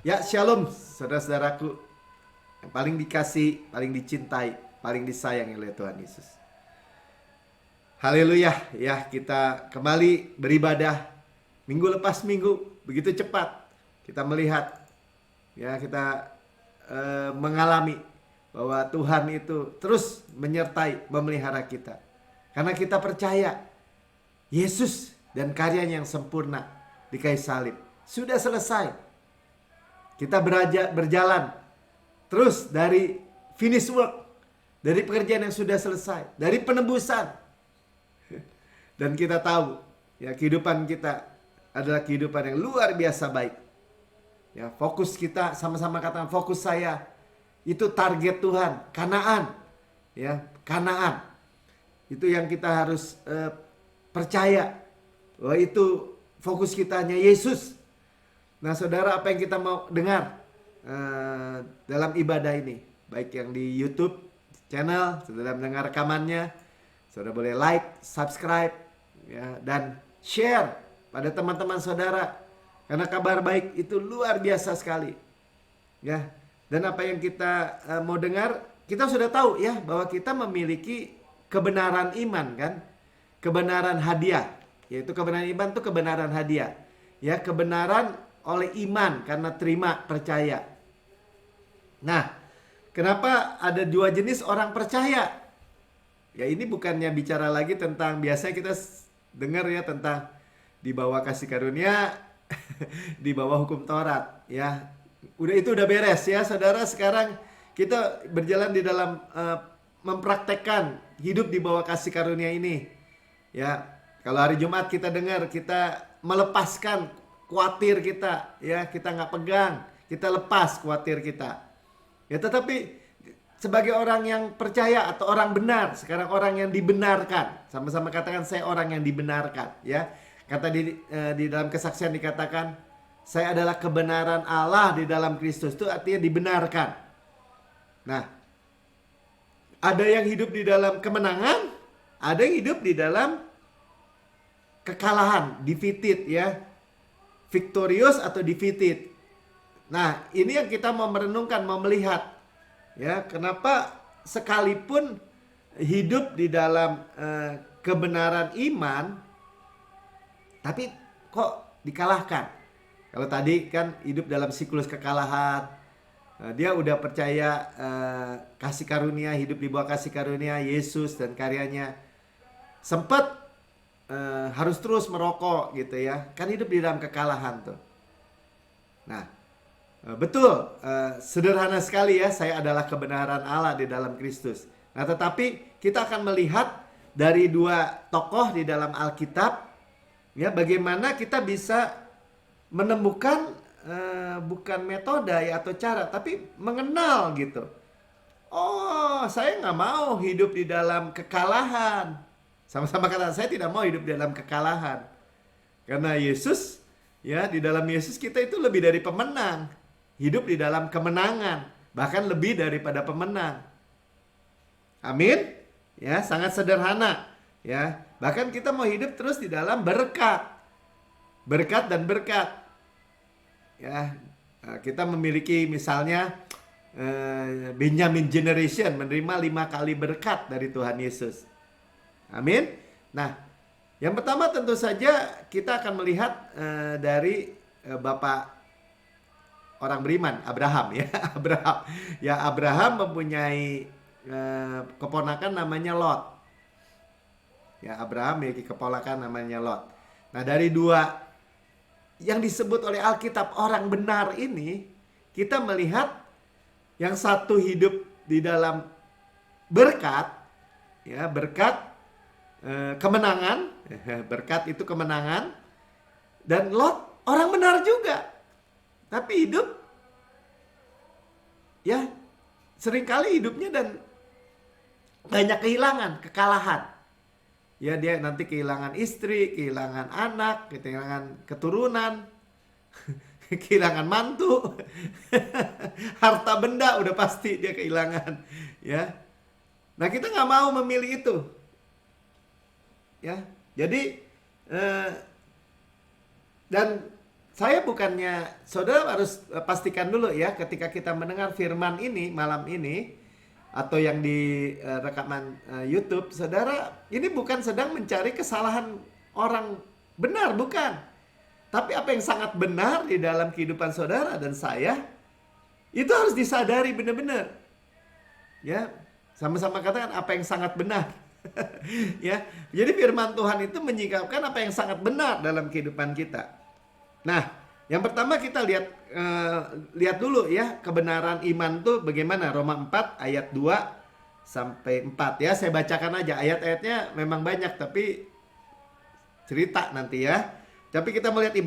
Ya, shalom saudara-saudaraku yang paling dikasih, paling dicintai, paling disayangi oleh Tuhan Yesus. Haleluya, ya kita kembali beribadah minggu lepas minggu, begitu cepat kita melihat, ya kita mengalami bahwa Tuhan itu terus menyertai, memelihara kita. Karena kita percaya Yesus dan karyanya yang sempurna di kayu salib sudah selesai. Kita berjalan terus dari finish work, dari pekerjaan yang sudah selesai, dari penebusan. Dan kita tahu, ya kehidupan kita adalah kehidupan yang luar biasa baik. Ya, fokus kita sama-sama katakan fokus saya itu target Tuhan, Kanaan. Ya, Kanaan. Itu yang kita harus percaya bahwa itu fokus kita hanya Yesus. Nah, saudara, apa yang kita mau dengar dalam ibadah ini, baik yang di YouTube channel, saudara mendengar rekamannya, saudara boleh like, subscribe, ya, dan share pada teman-teman saudara, karena kabar baik itu luar biasa sekali, ya. Dan apa yang kita mau dengar, kita sudah tahu ya bahwa kita memiliki kebenaran iman, kan, kebenaran hadiah, yaitu kebenaran iman itu kebenaran hadiah, ya, kebenaran oleh iman karena terima percaya. Nah, kenapa ada dua jenis orang percaya? Ya, ini bukannya bicara lagi tentang biasanya kita dengar ya tentang di bawah kasih karunia, di bawah hukum Taurat, ya. Itu udah beres ya, saudara. Sekarang kita berjalan di dalam mempraktekkan hidup di bawah kasih karunia ini. Ya, kalau hari Jumat kita dengar, kita melepaskan kuatir kita, ya, kita nggak pegang, kita lepas kuatir kita. Ya, tetapi sebagai orang yang percaya atau orang benar, sekarang orang yang dibenarkan, sama-sama katakan saya orang yang dibenarkan, ya. Kata di dalam kesaksian dikatakan, saya adalah kebenaran Allah di dalam Kristus, itu artinya dibenarkan. Nah, ada yang hidup di dalam kemenangan, ada yang hidup di dalam kekalahan, defeated, ya. Victorious atau defeated. Nah, ini yang kita mau merenungkan, mau melihat, ya, kenapa sekalipun hidup di dalam kebenaran iman, tapi kok dikalahkan. Kalau tadi kan hidup dalam siklus kekalahan, dia udah percaya kasih karunia, hidup di bawah kasih karunia Yesus dan karyanya, sempat harus terus merokok gitu ya, kan hidup di dalam kekalahan tuh. Nah, betul, sederhana sekali ya, saya adalah kebenaran Allah di dalam Kristus. Nah, tetapi kita akan melihat dari dua tokoh di dalam Alkitab, ya, bagaimana kita bisa menemukan bukan metode ya, atau cara, tapi mengenal gitu. Oh, saya nggak mau hidup di dalam kekalahan. Sama-sama kata, saya tidak mau hidup di dalam kekalahan. Karena Yesus, ya, di dalam Yesus kita itu lebih dari pemenang. Hidup di dalam kemenangan, bahkan lebih daripada pemenang. Amin. Ya, sangat sederhana, ya. Bahkan kita mau hidup terus di dalam berkat. Berkat dan berkat. Ya, kita memiliki misalnya Benjamin Generation menerima 5 kali berkat dari Tuhan Yesus. Amin. Nah, yang pertama tentu saja kita akan melihat dari Bapak orang beriman, Abraham, ya. Abraham. Ya, Abraham mempunyai keponakan namanya Lot. Ya, Abraham memiliki keponakan namanya Lot. Nah, dari dua yang disebut oleh Alkitab orang benar ini, kita melihat yang satu hidup di dalam berkat, ya, berkat kemenangan, berkat itu kemenangan, dan Lot orang benar juga, tapi hidup, ya, seringkali hidupnya dan banyak kehilangan, kekalahan. Ya, dia nanti kehilangan istri, kehilangan anak, kehilangan keturunan, kehilangan mantu, harta benda udah pasti dia kehilangan, ya. Nah, kita nggak mau memilih itu. Ya, jadi dan saya bukannya, saudara harus pastikan dulu ya, ketika kita mendengar firman ini malam ini atau yang di rekaman YouTube, saudara ini bukan sedang mencari kesalahan orang, benar, bukan. Tapi apa yang sangat benar di dalam kehidupan saudara dan saya, itu harus disadari benar-benar. Ya, sama-sama katakan apa yang sangat benar. Ya, jadi firman Tuhan itu menyingkapkan apa yang sangat benar dalam kehidupan kita. Nah, yang pertama kita lihat dulu ya, kebenaran iman tuh bagaimana. Roma 4 ayat 2 sampai 4 ya. Saya bacakan aja, ayat-ayatnya memang banyak tapi cerita nanti ya. Tapi kita melihat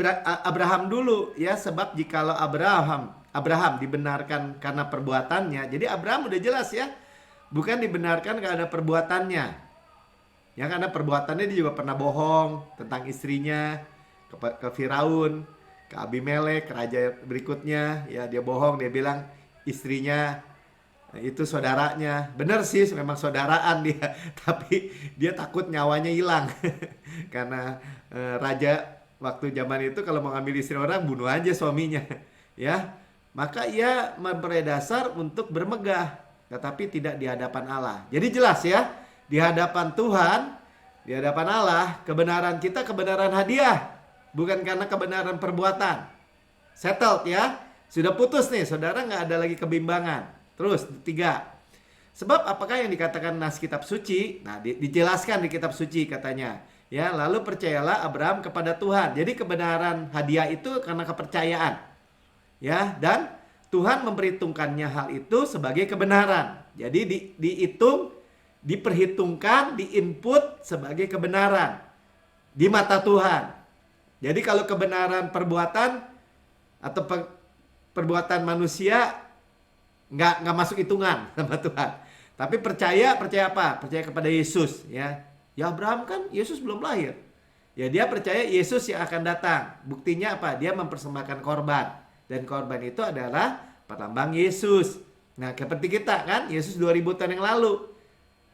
Abraham dulu ya, sebab jikalau Abraham dibenarkan karena perbuatannya. Jadi Abraham udah jelas ya, bukan dibenarkan karena perbuatannya. Ya, karena perbuatannya dia juga pernah bohong tentang istrinya ke Firaun, ke Abimelek, raja berikutnya. Ya, dia bohong, dia bilang istrinya itu saudaranya. Benar sih, memang saudaraan dia, tapi dia takut nyawanya hilang. Karena raja waktu zaman itu kalau mau ngambil istri orang, bunuh aja suaminya. Ya, maka ia memperoleh dasar untuk bermegah, tetapi tidak di hadapan Allah. Jadi jelas ya, di hadapan Tuhan, di hadapan Allah, kebenaran kita kebenaran hadiah, bukan karena kebenaran perbuatan. Settled ya, sudah putus nih, saudara, nggak ada lagi kebimbangan. Terus, 3. Sebab apakah yang dikatakan nas kitab suci? Nah, dijelaskan di kitab suci katanya. Ya, lalu percayalah Abraham kepada Tuhan. Jadi kebenaran hadiah itu karena kepercayaan. Ya, dan Tuhan memperhitungkannya hal itu sebagai kebenaran. Jadi dihitung, diperhitungkan, diinput sebagai kebenaran di mata Tuhan. Jadi kalau kebenaran perbuatan atau perbuatan manusia nggak masuk hitungan sama Tuhan. Tapi percaya apa? Percaya kepada Yesus ya. Ya, Abraham kan Yesus belum lahir. Ya, dia percaya Yesus yang akan datang. Buktinya apa? Dia mempersembahkan korban. Dan korban itu adalah perlambang Yesus. Nah, seperti kita kan, Yesus 2000 tahun yang lalu.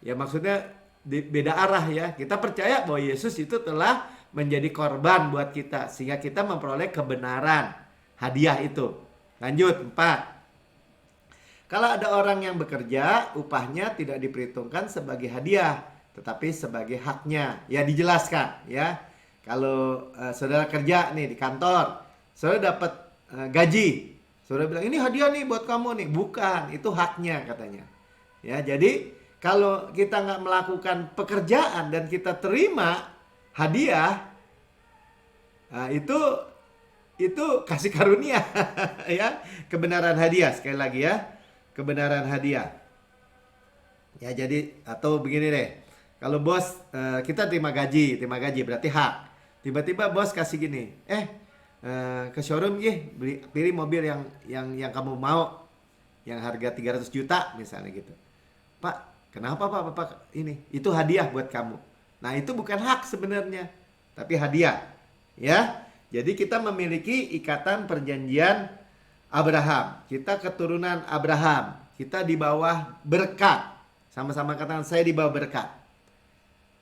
Ya, maksudnya beda arah ya. Kita percaya bahwa Yesus itu telah menjadi korban buat kita, sehingga kita memperoleh kebenaran hadiah itu. Lanjut, 4. Kalau ada orang yang bekerja, upahnya tidak diperhitungkan sebagai hadiah, tetapi sebagai haknya. Ya, dijelaskan ya. Kalau saudara kerja nih di kantor, saudara dapat gaji, saudara bilang ini hadiah nih buat kamu nih. Bukan, itu haknya katanya. Ya, jadi kalau kita nggak melakukan pekerjaan dan kita terima hadiah, nah, itu kasih karunia. Ya, kebenaran hadiah. Sekali lagi ya, kebenaran hadiah. Ya, jadi atau begini deh. Kalau bos, kita terima gaji berarti hak. Tiba-tiba bos kasih gini, ke showroom pilih mobil yang kamu mau, yang harga 300 juta misalnya gitu. Pak, kenapa Pak ini? Itu hadiah buat kamu. Nah, itu bukan hak sebenarnya, tapi hadiah. Ya, jadi kita memiliki ikatan perjanjian Abraham. Kita keturunan Abraham. Kita di bawah berkat. Sama-sama katakan, saya di bawah berkat.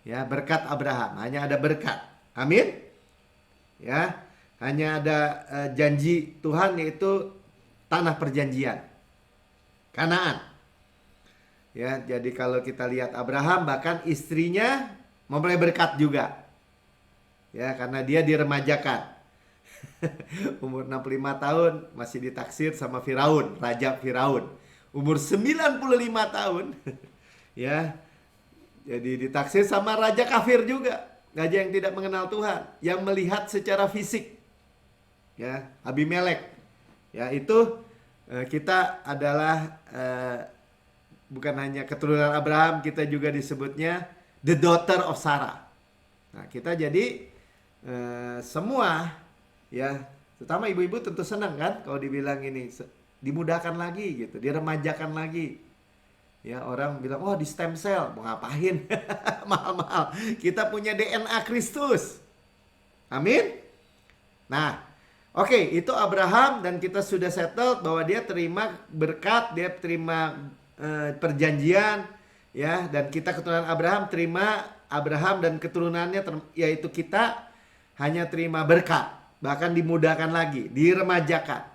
Ya, berkat Abraham, hanya ada berkat. Amin. Ya, hanya ada janji Tuhan, yaitu tanah perjanjian, Kanaan. Ya, jadi kalau kita lihat Abraham, bahkan istrinya memperoleh berkat juga. Ya, karena dia diremajakan. Umur 65 tahun masih ditaksir sama Firaun, Raja Firaun. Umur 95 tahun ya, jadi ditaksir sama raja kafir juga, raja yang tidak mengenal Tuhan, yang melihat secara fisik. Ya, Abimelek. Ya, itu kita adalah bukan hanya keturunan Abraham, kita juga disebutnya the daughter of Sarah. Nah, kita jadi semua ya, terutama ibu-ibu tentu senang kan kalau dibilang ini dimudahkan lagi gitu, diremajakan lagi. Ya, orang bilang, oh di stem cell, mau ngapain? Mahal-mahal. Kita punya DNA Kristus. Amin. Nah, oke, itu Abraham, dan kita sudah settle bahwa dia terima berkat, dia terima perjanjian, ya, dan kita keturunan Abraham terima Abraham dan keturunannya, yaitu kita hanya terima berkat. bahkan dimudahkan lagi, diremajakan,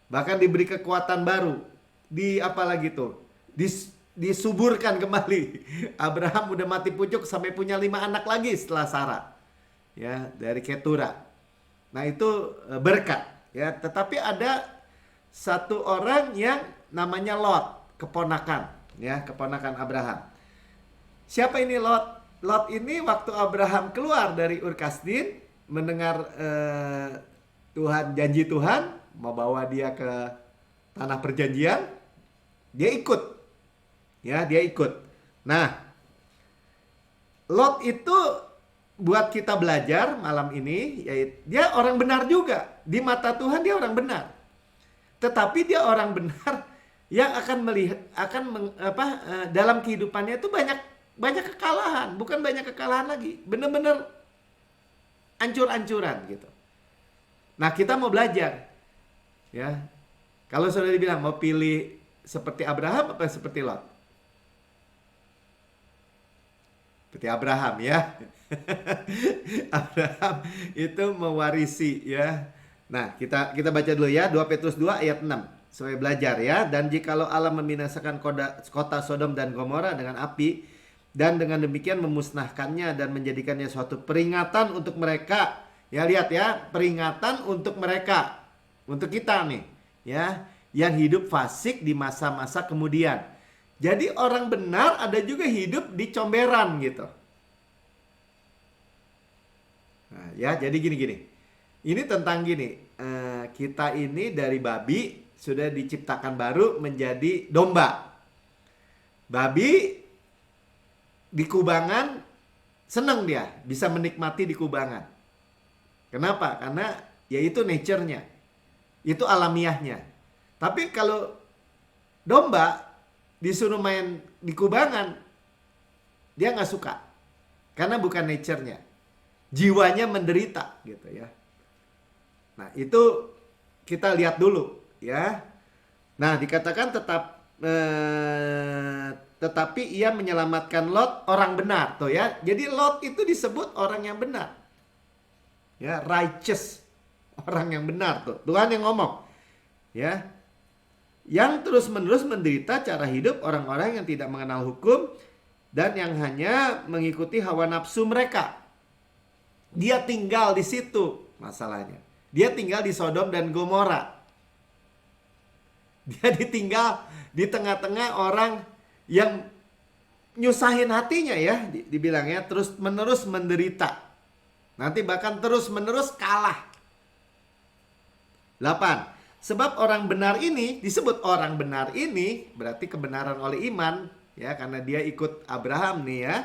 bahkan diberi kekuatan baru, di apalagi tuh, disuburkan kembali. Abraham udah mati pucuk sampai punya 5 anak lagi setelah Sarah, ya, dari Ketura. Nah itu berkat, ya. Tetapi ada satu orang yang namanya Lot, keponakan, ya, keponakan Abraham. Siapa ini Lot? Lot ini waktu Abraham keluar dari Ur Kasdin, mendengar janji Tuhan mau bawa dia ke tanah perjanjian, dia ikut. Ya, dia ikut. Nah, Lot itu buat kita belajar malam ini, yaitu dia orang benar juga. Di mata Tuhan dia orang benar. Tetapi dia orang benar yang akan melihat, dalam kehidupannya itu banyak kekalahan. Bukan banyak kekalahan lagi, benar-benar ancur-ancuran gitu. Nah, kita mau belajar, ya. Kalau saudara dibilang mau pilih seperti Abraham apa seperti Lot? Seperti Abraham, ya. Abraham itu mewarisi, ya. Nah, kita baca dulu ya, 2 Petrus 2 ayat 6. Supaya belajar, ya. Dan jikalau Allah membinasakan kota Sodom dan Gomora dengan api, dan dengan demikian memusnahkannya dan menjadikannya suatu peringatan untuk mereka. Ya, lihat ya, peringatan untuk mereka. Untuk kita nih, ya, yang hidup fasik di masa-masa kemudian. Jadi orang benar ada juga hidup di comberan gitu. Nah, ya, jadi gini. Ini tentang gini, kita ini dari babi sudah diciptakan baru menjadi domba. Babi di kubangan senang dia, bisa menikmati di kubangan. Kenapa? Karena ya itu nature-nya. Itu alamiahnya. Tapi kalau domba disuruh main di kubangan, dia nggak suka. Karena bukan nature-nya. Jiwanya menderita gitu ya. Nah, itu kita lihat dulu ya. Nah, dikatakan tetapi ia menyelamatkan Lot, orang benar tuh ya. Jadi Lot itu disebut orang yang benar. Ya, righteous, orang yang benar tuh. Tuhan yang ngomong. Ya. Yang terus-menerus menderita cara hidup orang-orang yang tidak mengenal hukum dan yang hanya mengikuti hawa nafsu mereka. Dia tinggal di situ masalahnya. Dia tinggal di Sodom dan Gomora. Dia ditinggal di tengah-tengah orang yang nyusahin hatinya ya, dibilangnya terus-menerus menderita. Nanti bahkan terus-menerus kalah. 8. Sebab orang benar ini, disebut orang benar ini, berarti kebenaran oleh iman, ya, karena dia ikut Abraham nih ya.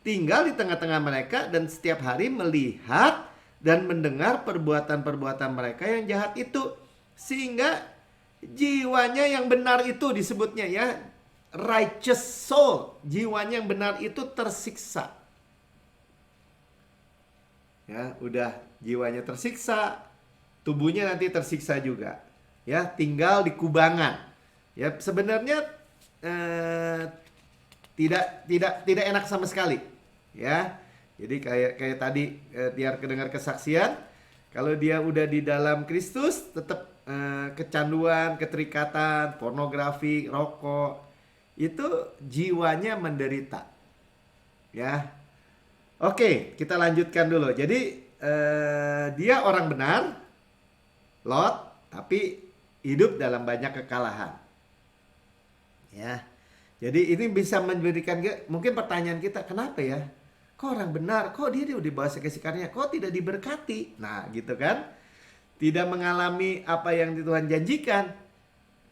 Tinggal di tengah-tengah mereka dan setiap hari melihat dan mendengar perbuatan-perbuatan mereka yang jahat itu. Sehingga jiwanya yang benar itu disebutnya ya, righteous soul. Jiwanya yang benar itu tersiksa. Ya, udah jiwanya tersiksa, tubuhnya nanti tersiksa juga. Ya, tinggal di kubangan. Ya, sebenarnya tidak enak sama sekali. Ya. Jadi kayak tadi biar kedengar kesaksian, kalau dia udah di dalam Kristus tetap kecanduan, keterikatan, pornografi, rokok, itu jiwanya menderita. Ya. Oke, kita lanjutkan dulu. Jadi dia orang benar, Lot, tapi hidup dalam banyak kekalahan. Ya. Jadi ini bisa memberikan mungkin pertanyaan kita, kenapa ya? Kok orang benar, kok dia dibawa kasih karunia, kok tidak diberkati? Nah, gitu kan? Tidak mengalami apa yang Tuhan janjikan.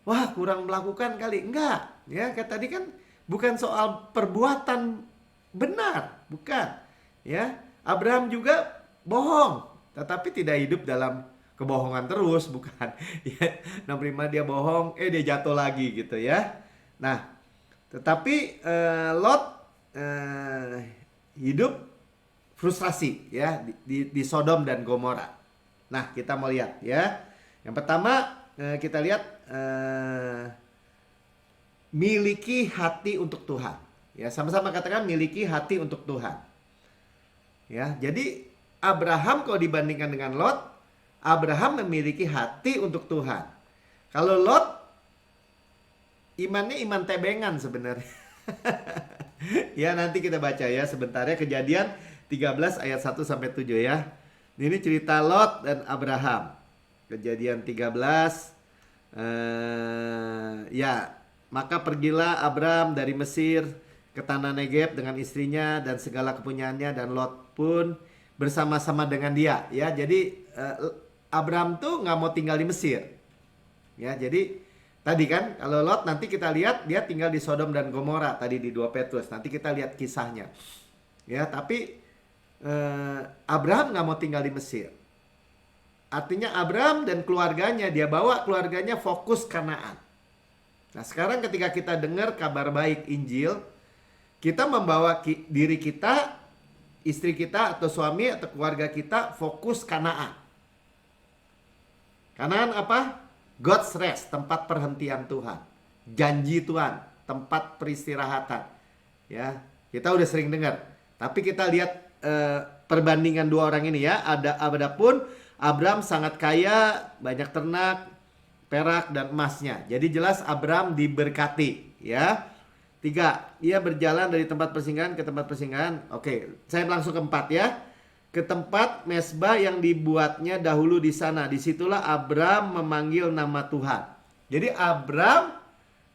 Wah, kurang melakukan kali. Enggak. Ya, kayak tadi kan bukan soal perbuatan benar, bukan. Ya, Abraham juga bohong, tetapi tidak hidup dalam kebohongan terus, bukan. Ya, nomor 5 dia bohong, dia jatuh lagi gitu ya. Nah, tetapi Lot hidup frustrasi ya di Sodom dan Gomora. Nah, kita mau lihat ya. Yang pertama kita lihat miliki hati untuk Tuhan. Ya, sama-sama katakan miliki hati untuk Tuhan. Ya, jadi Abraham kalau dibandingkan dengan Lot, Abraham memiliki hati untuk Tuhan. Kalau Lot, imannya iman tebengan sebenarnya. Ya, nanti kita baca ya sebentar ya, Kejadian 13 ayat 1 sampai 7 ya. Ini cerita Lot dan Abraham. Kejadian 13 ya, maka pergilah Abram dari Mesir ke tanah Negeb dengan istrinya dan segala kepunyaannya, dan Lot pun bersama-sama dengan dia. Ya, jadi Abram tuh nggak mau tinggal di Mesir. Ya, jadi tadi kan kalau Lot nanti kita lihat dia tinggal di Sodom dan Gomora tadi di 2 Petrus. Nanti kita lihat kisahnya. Ya, tapi Abraham nggak mau tinggal di Mesir. Artinya Abraham dan keluarganya, dia bawa keluarganya fokus Kanaan. Nah, sekarang ketika kita dengar kabar baik Injil, kita membawa diri kita, istri kita atau suami atau keluarga kita fokus Kanaan. Kanaan apa? God's rest, tempat perhentian Tuhan. Janji Tuhan, tempat peristirahatan. Ya, kita udah sering dengar. Tapi kita lihat perbandingan dua orang ini ya. Adapun Abram sangat kaya, banyak ternak, perak dan emasnya. Jadi jelas Abram diberkati ya. 3, ia berjalan dari tempat persinggahan ke tempat persinggahan. Oke, saya langsung ke 4 ya. Ke tempat mesbah yang dibuatnya dahulu di sana. Disitulah Abram memanggil nama Tuhan. Jadi Abram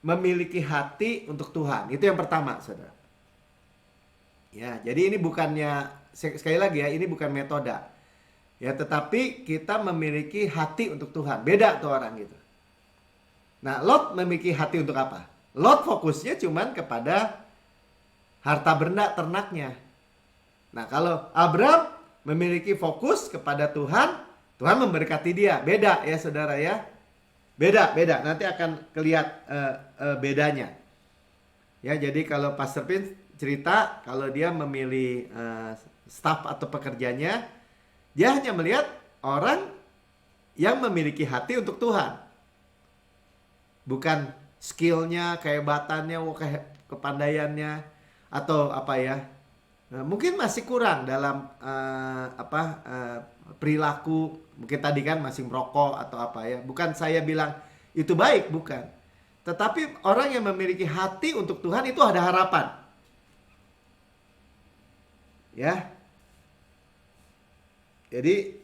memiliki hati untuk Tuhan. Itu yang pertama, saudara. Ya, jadi ini bukannya, sekali lagi ya, ini bukan metode. Ya, tetapi kita memiliki hati untuk Tuhan. Beda tuh orang gitu. Nah, Lot memiliki hati untuk apa? Lot fokusnya cuman kepada harta benda ternaknya. Nah, kalau Abram memiliki fokus kepada Tuhan, Tuhan memberkati dia. Beda ya saudara ya. Beda. Nanti akan kelihatan bedanya. Ya, jadi kalau Pastor Pin cerita kalau dia memilih staf atau pekerjanya, dia hanya melihat orang yang memiliki hati untuk Tuhan. Bukan skillnya, kehebatannya, kepandaiannya, atau apa ya. Mungkin masih kurang dalam perilaku. Mungkin tadi kan masih merokok atau apa ya. Bukan saya bilang itu baik, bukan. Tetapi orang yang memiliki hati untuk Tuhan itu ada harapan. Ya. Jadi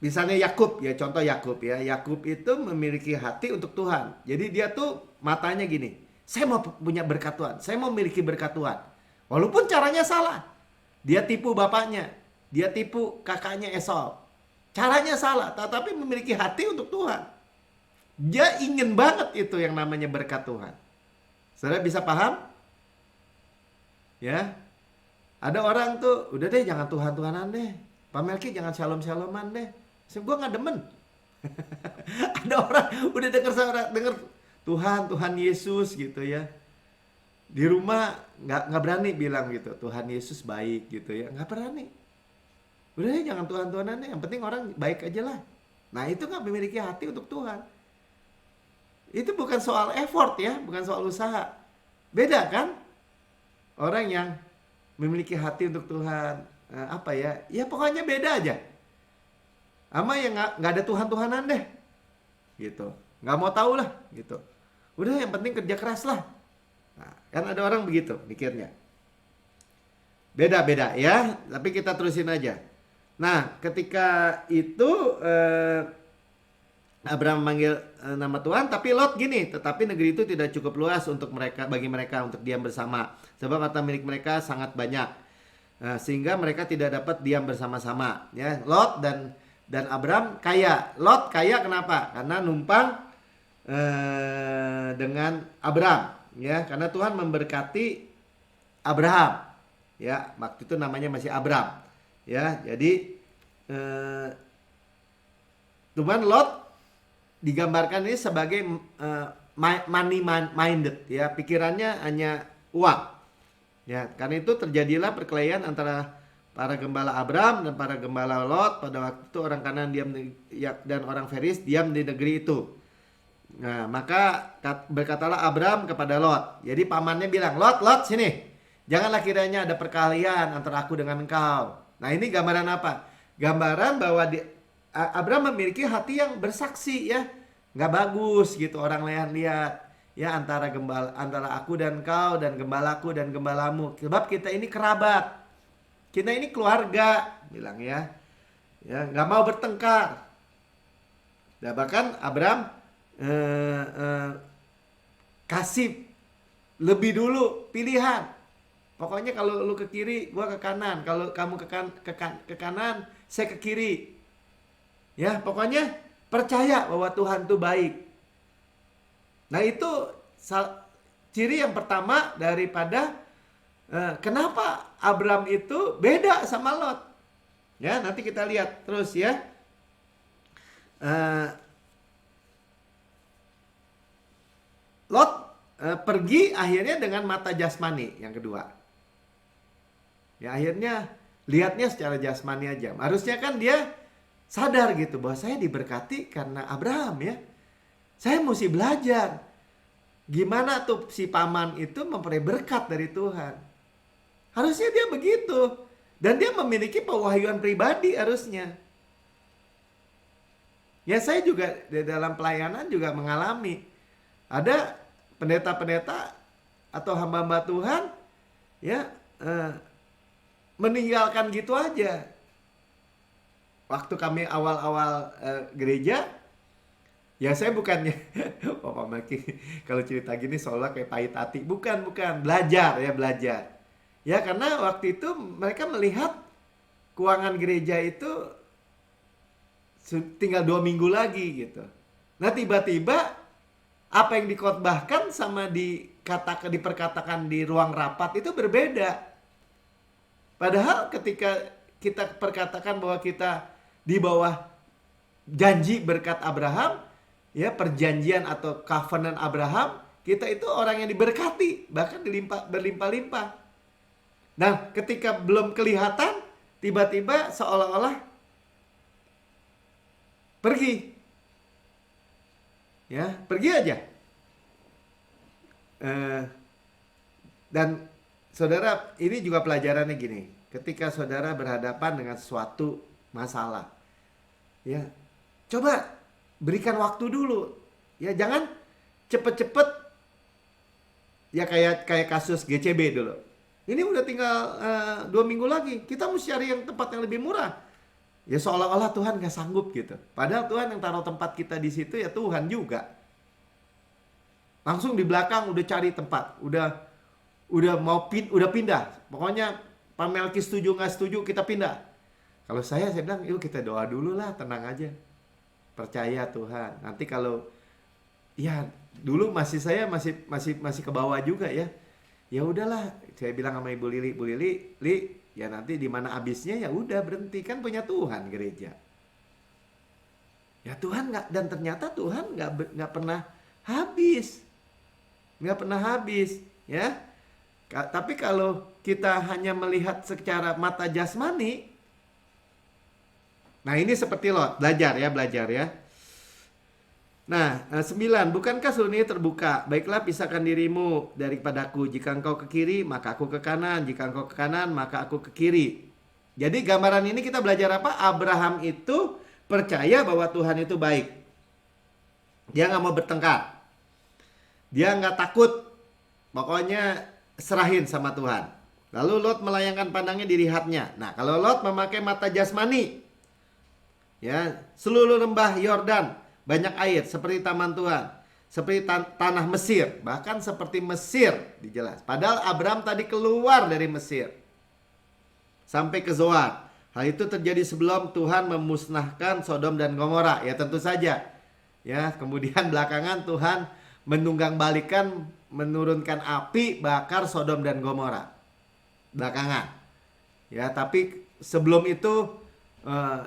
misalnya Yakub ya, contoh Yakub ya. Yakub itu memiliki hati untuk Tuhan. Jadi dia tuh matanya gini, saya mau punya berkat Tuhan, saya mau memiliki berkat Tuhan. Walaupun caranya salah. Dia tipu bapaknya, dia tipu kakaknya Esau. Caranya salah, tetapi memiliki hati untuk Tuhan. Dia ingin banget itu yang namanya berkat Tuhan. Saudara bisa paham? Ya. Ada orang tuh, udah deh jangan Tuhan-Tuhanan deh. Pak Melki jangan shalom-shaloman deh. Gue gak demen. Ada orang udah denger Tuhan Yesus gitu ya. Di rumah nggak berani bilang gitu, Tuhan Yesus baik gitu ya. Nggak berani. Udah deh jangan Tuhan-Tuhanan deh. Yang penting orang baik aja lah. Nah itu nggak memiliki hati untuk Tuhan. Itu bukan soal effort ya, bukan soal usaha. Beda kan? Orang yang memiliki hati untuk Tuhan, apa ya? Ya pokoknya beda aja. Sama yang nggak ada Tuhan-Tuhanan deh, gitu. Nggak mau tahu lah, gitu. Udah yang penting kerja keras lah. Nah, kan ada orang begitu mikirnya. Beda-beda ya, tapi kita terusin aja. Nah, ketika itu Abraham memanggil nama Tuhan, tapi Lot gini, tetapi negeri itu tidak cukup luas untuk bagi mereka untuk diam bersama, sebab harta milik mereka sangat banyak, sehingga mereka tidak dapat diam bersama-sama. Ya, Lot dan Abraham kaya. Lot kaya kenapa? Karena numpang dengan Abraham, ya, karena Tuhan memberkati Abraham. Ya, waktu itu namanya masih Abraham. Ya, jadi Tuhan Lot digambarkan ini sebagai money minded ya, pikirannya hanya uang. Ya, karena itu terjadilah perkelahian antara para gembala Abram dan para gembala Lot. Pada waktu itu orang Kanaan diam dan orang Feris diam di negeri itu. Nah, maka berkatalah Abram kepada Lot. Jadi pamannya bilang, Lot sini. Janganlah kiranya ada perkelahian antara aku dengan engkau. Nah, ini gambaran apa? gambaran bahwa Abraham memiliki hati yang bersaksi ya. Nggak bagus gitu orang lihat ya, antara aku dan kau dan gembalaku dan gembalamu, sebab kita ini kerabat, kita ini keluarga, bilang ya nggak mau bertengkar. Dan bahkan Abraham kasih lebih dulu pilihan. Pokoknya kalau lu ke kiri, gua ke kanan. Kalau kamu ke kanan, saya ke kiri. Ya, pokoknya percaya bahwa Tuhan itu baik. Nah, itu ciri yang pertama daripada kenapa Abraham itu beda sama Lot. Ya, nanti kita lihat terus ya. Lot pergi akhirnya dengan mata jasmani yang kedua. Ya akhirnya lihatnya secara jasmani aja. Harusnya kan dia sadar gitu bahwa saya diberkati karena Abraham ya. Saya mesti belajar gimana tuh si paman itu memperoleh berkat dari Tuhan. Harusnya dia begitu. Dan dia memiliki pewahyuan pribadi harusnya. Ya saya juga di dalam pelayanan juga mengalami. Ada pendeta-pendeta atau hamba-hamba Tuhan ya meninggalkan gitu aja. Waktu kami awal-awal gereja, ya saya bukannya Papa Maki kalau cerita gini seolah kayak pahit hati. Bukan, belajar. Ya karena waktu itu mereka melihat keuangan gereja itu tinggal 2 minggu lagi gitu. Nah tiba-tiba apa yang dikhotbahkan sama diperkatakan di ruang rapat itu berbeda. Padahal ketika kita perkatakan bahwa kita di bawah janji berkat Abraham, ya perjanjian atau covenant Abraham, kita itu orang yang diberkati, bahkan berlimpah-limpah. Nah, ketika belum kelihatan, tiba-tiba seolah-olah pergi. Ya, pergi aja. Dan saudara, ini juga pelajarannya gini. Ketika saudara berhadapan dengan suatu masalah, ya, coba berikan waktu dulu. Ya, jangan cepet-cepet. Ya kayak kasus GCB dulu. Ini udah tinggal 2 minggu lagi. Kita mesti cari yang tempat yang lebih murah. Ya seolah-olah Tuhan gak sanggup gitu. Padahal Tuhan yang taruh tempat kita di situ ya Tuhan juga. Langsung di belakang udah cari tempat, udah pindah. Pokoknya Pak Melki setuju nggak setuju kita pindah. Kalau saya bilang yuk kita doa dulu lah, tenang aja, percaya Tuhan. Nanti kalau ya dulu saya masih ke bawah juga ya. Ya udahlah, saya bilang sama Ibu Lili, ya nanti di mana habisnya ya udah berhenti, kan punya Tuhan gereja. Ya Tuhan nggak, dan ternyata Tuhan nggak pernah habis, ya. Tapi kalau kita hanya melihat secara mata jasmani, nah ini seperti Lot, belajar ya. Nah, 9, bukankah seluruh ini terbuka? Baiklah, pisahkan dirimu daripadaku. Jika engkau ke kiri, maka aku ke kanan. Jika engkau ke kanan, maka aku ke kiri. Jadi gambaran ini kita belajar apa? Abraham itu percaya bahwa Tuhan itu baik. Dia nggak mau bertengkar. Dia nggak takut. Pokoknya serahin sama Tuhan. Lalu Lot melayangkan pandangnya dilihatnya. Nah, kalau Lot memakai mata jasmani, ya, seluruh lembah Yordan banyak air seperti taman Tuhan, seperti tanah Mesir, bahkan seperti Mesir dijelas. Padahal Abraham tadi keluar dari Mesir sampai ke Zoar. Hal itu terjadi sebelum Tuhan memusnahkan Sodom dan Gomora. Ya tentu saja. Ya, kemudian belakangan Tuhan menunggangbalikkan, menurunkan api bakar Sodom dan Gomora. Belakangan. Ya, tapi sebelum itu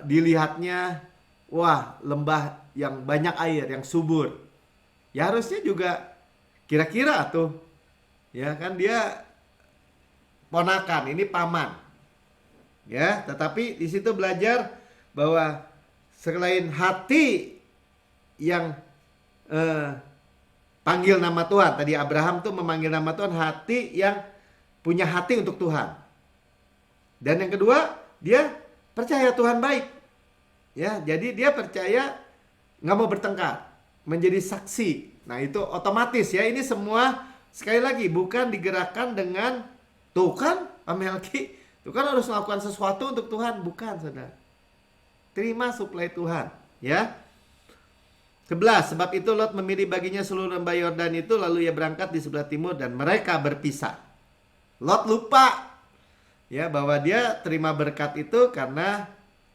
dilihatnya wah, lembah yang banyak air, yang subur. Ya harusnya juga kira-kira tuh. Ya kan dia ponakan, ini paman. Ya, tetapi di situ belajar bahwa selain hati yang panggil nama Tuhan. Tadi Abraham tuh memanggil nama Tuhan, hati yang punya hati untuk Tuhan. Dan yang kedua, dia percaya Tuhan baik. Ya, jadi dia percaya nggak mau bertengkar, menjadi saksi. Nah, itu otomatis ya. Ini semua sekali lagi bukan digerakkan dengan tuh kan Pak Melki, tuh kan harus melakukan sesuatu untuk Tuhan, bukan saudara. Terima suplai Tuhan, ya. 11, sebab itu Lot memilih baginya seluruh lembah Yordan itu, lalu ia berangkat di sebelah timur dan mereka berpisah. Lot lupa ya bahwa dia terima berkat itu karena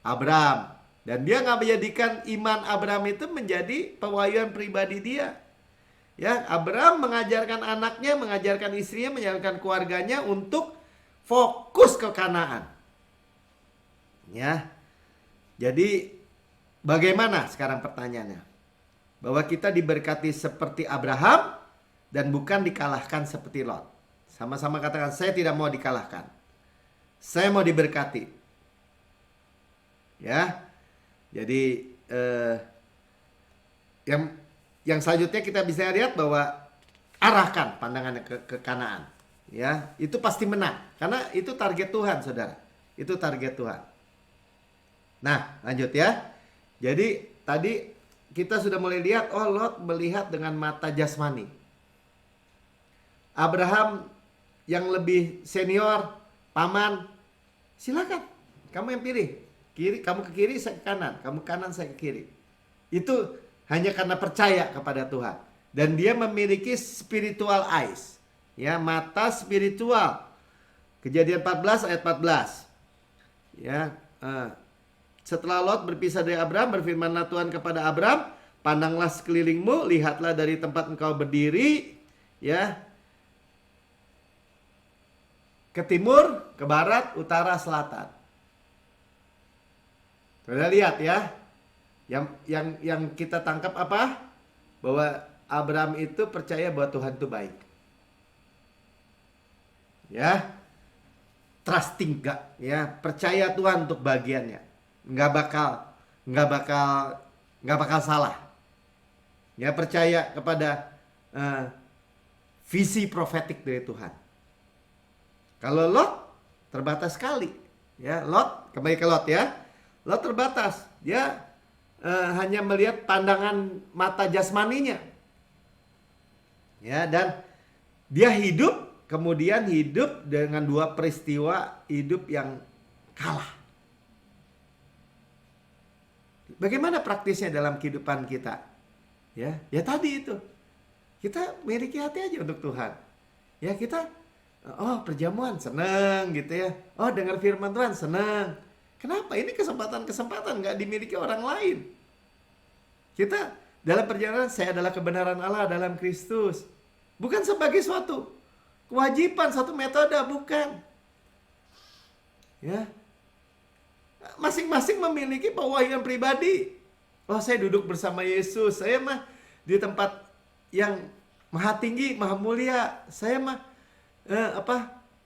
Abraham, dan dia nggak menjadikan iman Abraham itu menjadi pewahyuan pribadi dia. Ya, Abraham mengajarkan anaknya, mengajarkan istrinya, mengajarkan keluarganya untuk fokus ke Kanaan. Ya. Jadi bagaimana sekarang pertanyaannya? Bahwa kita diberkati seperti Abraham dan bukan dikalahkan seperti Lot. Sama-sama katakan, saya tidak mau dikalahkan. Saya mau diberkati. Ya. Jadi yang selanjutnya kita bisa lihat bahwa arahkan pandangannya ke Kanaan. Ya, itu pasti menang karena itu target Tuhan, saudara. Itu target Tuhan. Nah, lanjut ya. Jadi tadi kita sudah mulai lihat, oh Lot melihat dengan mata jasmani. Abraham yang lebih senior, paman, silakan. Kamu yang pilih. Kiri, kamu ke kiri, saya ke kanan. Kamu kanan, saya ke kiri. Itu hanya karena percaya kepada Tuhan. Dan dia memiliki spiritual eyes. Ya, mata spiritual. Kejadian 14 ayat 14. Ya, setelah Lot berpisah dari Abraham, berfirmanlah Tuhan kepada Abraham, pandanglah sekelilingmu, lihatlah dari tempat engkau berdiri, ya, ke timur, ke barat, utara, selatan. Sudah lihat ya, yang kita tangkap apa? Bahwa Abraham itu percaya bahwa Tuhan itu baik. Ya, trusting gak? Ya, percaya Tuhan untuk bagiannya. Nggak bakal salah. Ya, percaya kepada visi profetik dari Tuhan. Kalau Lot terbatas sekali, ya. Lot, kembali ke Lot ya. Lot terbatas. Dia hanya melihat pandangan mata jasmaninya. Ya, dan dia kemudian hidup dengan dua peristiwa hidup yang kalah. Bagaimana praktisnya dalam kehidupan kita? Ya tadi itu. Kita miliki hati aja untuk Tuhan. Ya, kita perjamuan senang gitu ya. Oh, dengar firman Tuhan senang. Kenapa? Ini kesempatan nggak dimiliki orang lain. Kita dalam perjalanan, saya adalah kebenaran Allah dalam Kristus. Bukan sebagai suatu kewajiban, satu metode, bukan. Ya. Masing-masing memiliki pewahyuan pribadi. Oh, saya duduk bersama Yesus. Saya mah di tempat yang maha tinggi, maha mulia. Saya mah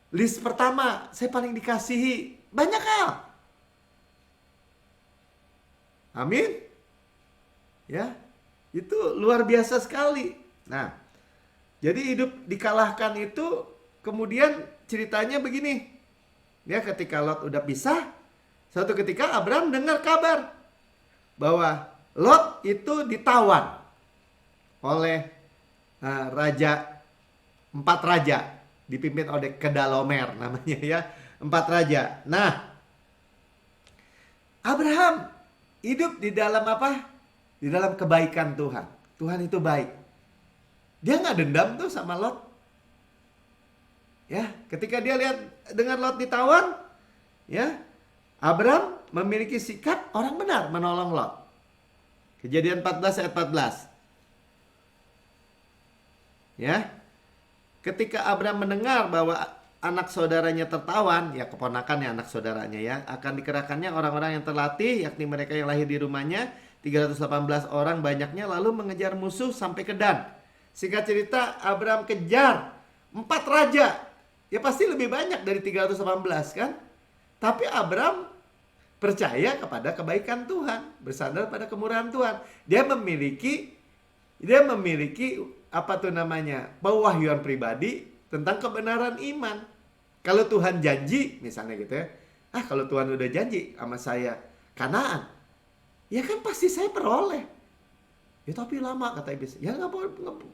list pertama. Saya paling dikasihi. Banyak hal. Amin. Ya, itu luar biasa sekali. Nah, jadi hidup dikalahkan itu kemudian ceritanya begini. Ya, ketika Lot udah pisah, suatu ketika Abraham dengar kabar bahwa Lot itu ditawan oleh empat raja dipimpin oleh Kedalomer namanya ya, 4 raja. Nah, Abraham hidup di dalam apa? Di dalam kebaikan Tuhan. Tuhan itu baik. Dia nggak dendam tuh sama Lot. Ya, ketika dia lihat dengan Lot ditawan, ya, Abraham memiliki sikap orang benar menolong Lot. Kejadian 14 ayat 14. Ya. Ketika Abraham mendengar bahwa anak saudaranya tertawan, ya keponakannya anak saudaranya ya, akan dikerahkannya orang-orang yang terlatih, yakni mereka yang lahir di rumahnya, 318 orang banyaknya, lalu mengejar musuh sampai ke Dan. Singkat cerita, Abraham kejar 4 raja. Ya pasti lebih banyak dari 318 kan? Tapi Abraham percaya kepada kebaikan Tuhan, bersandar pada kemurahan Tuhan. Dia memiliki pewahyuan pribadi tentang kebenaran iman. Kalau Tuhan janji misalnya gitu ya, Kalau Tuhan udah janji sama saya Kanaan, ya kan pasti saya peroleh. Ya tapi lama, kata iblis. Ya nggak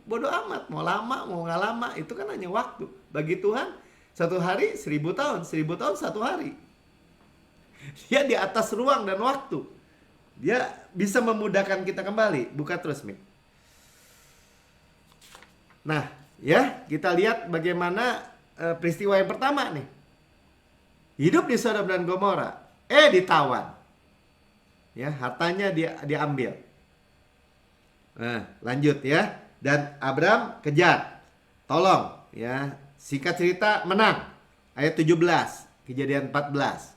bodo amat, mau lama mau nggak lama, itu kan hanya waktu. Bagi Tuhan 1 hari 1000 tahun, 1000 tahun 1 hari. Dia di atas ruang dan waktu. Dia bisa memudahkan kita kembali. Buka terus, Mik. Nah, ya, kita lihat bagaimana peristiwa yang pertama nih. Hidup di Sodom dan Gomora, ditawan. Ya, hartanya diambil. Nah, lanjut ya. Dan Abram kejar. Tolong, ya. Singkat cerita, menang. Ayat 17, Kejadian 14.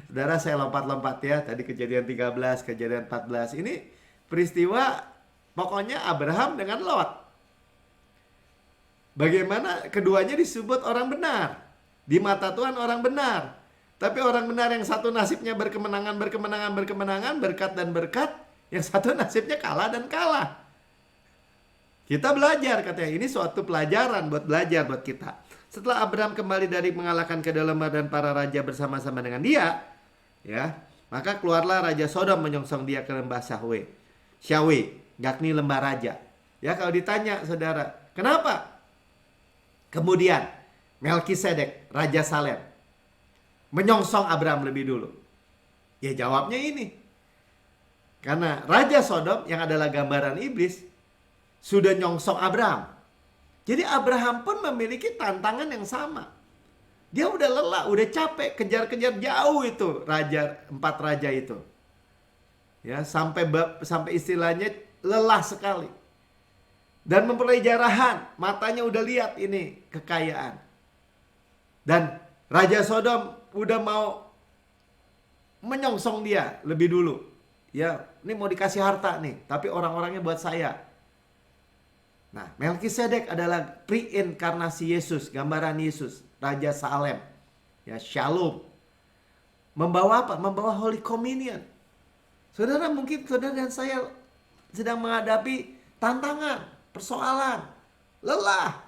Saudara, saya lompat-lompat ya. Tadi Kejadian 13, Kejadian 14. Ini peristiwa pokoknya Abraham dengan Lot. Bagaimana keduanya disebut orang benar. Di mata Tuhan orang benar. Tapi orang benar yang satu nasibnya berkemenangan, berkat dan berkat. Yang satu nasibnya kalah dan kalah. Kita belajar, katanya. Ini suatu pelajaran buat belajar buat kita. Setelah Abraham kembali dari mengalahkan kedalaman dan para raja bersama-sama dengan dia, ya, maka keluarlah Raja Sodom menyongsong dia ke lembah Syahwe, yakni lembah raja. Ya, kalau ditanya, saudara, kenapa? Kemudian Melkisedek, Raja Salem, menyongsong Abraham lebih dulu. Ya, jawabnya ini. Karena Raja Sodom yang adalah gambaran iblis sudah nyongsong Abraham. Jadi Abraham pun memiliki tantangan yang sama. Dia udah lelah, udah capek, kejar-kejar jauh itu 4 raja itu. Ya, sampai istilahnya lelah sekali. Dan memperoleh jarahan, matanya udah lihat ini kekayaan. Dan Raja Sodom udah mau menyongsong dia lebih dulu. Ya, ini mau dikasih harta nih, tapi orang-orangnya buat saya. Nah, Melkisedek adalah preinkarnasi Yesus, gambaran Yesus, Raja Salem. Ya, Shalom. Membawa apa? Membawa Holy Communion. Saudara, mungkin saudara dan saya sedang menghadapi tantangan, persoalan, lelah.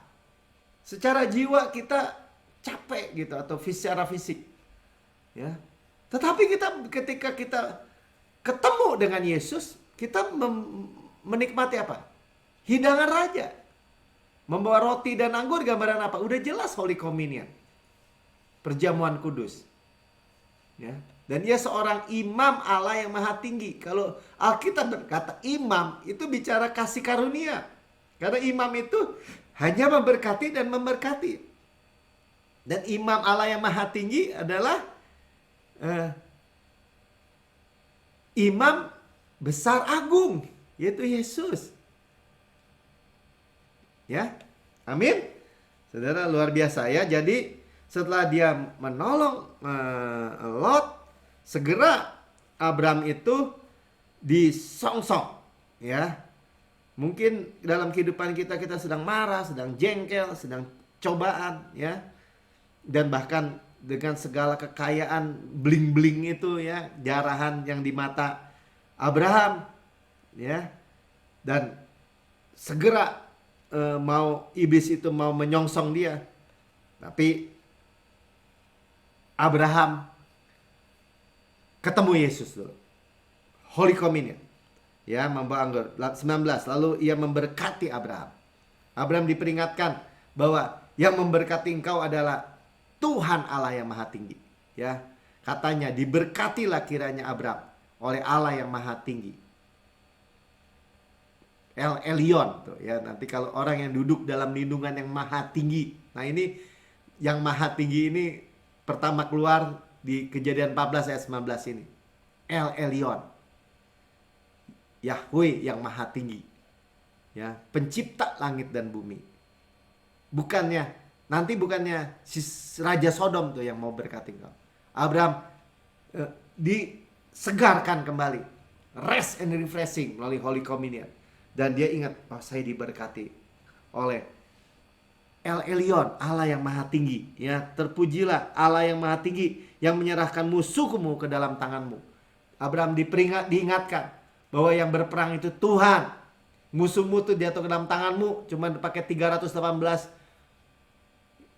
Secara jiwa kita capek gitu, atau secara fisik. Ya. Tetapi ketika kita ketemu dengan Yesus, kita menikmati apa? Hidangan raja. Membawa roti dan anggur, gambaran apa? Udah jelas Holy Communion. Perjamuan kudus. Ya. Dan dia seorang imam Allah yang maha tinggi. Kalau Alkitab berkata imam, itu bicara kasih karunia. Karena imam itu hanya memberkati dan memberkati. Dan imam Allah yang maha tinggi adalah imam besar agung, yaitu Yesus. Ya, amin. Saudara, luar biasa ya. Jadi setelah dia menolong Lot, segera Abraham itu disongsong. Ya, mungkin dalam kehidupan kita sedang marah, sedang jengkel, sedang cobaan, ya. Dan bahkan dengan segala kekayaan bling-bling itu, ya, jarahan yang di mata Abraham, ya. Dan segera iblis itu mau menyongsong dia. Tapi Abraham ketemu Yesus dulu. Holy Communion. Ya, membawa anggur. 19, lalu ia memberkati Abraham. Abraham diperingatkan bahwa yang memberkati engkau adalah Tuhan Allah yang maha tinggi. Ya, katanya diberkatilah kiranya Abraham oleh Allah yang maha tinggi. El Elyon tuh ya, nanti kalau orang yang duduk dalam lindungan yang maha tinggi. Nah, ini yang maha tinggi ini pertama keluar di Kejadian 14 ayat 19 ini. El Elyon. Yahweh yang maha tinggi. Ya, pencipta langit dan bumi. Bukannya si Raja Sodom tuh yang mau berkati kau. Abraham disegarkan kembali. Rest and refreshing melalui Holy Communion. Dan dia ingat, saya diberkati oleh El Elyon, Allah yang maha tinggi. Ya, terpujilah Allah yang maha tinggi yang menyerahkan musuhmu ke dalam tanganmu. Abraham diingatkan bahwa yang berperang itu Tuhan. Musuhmu itu jatuh ke dalam tanganmu, cuma pakai 318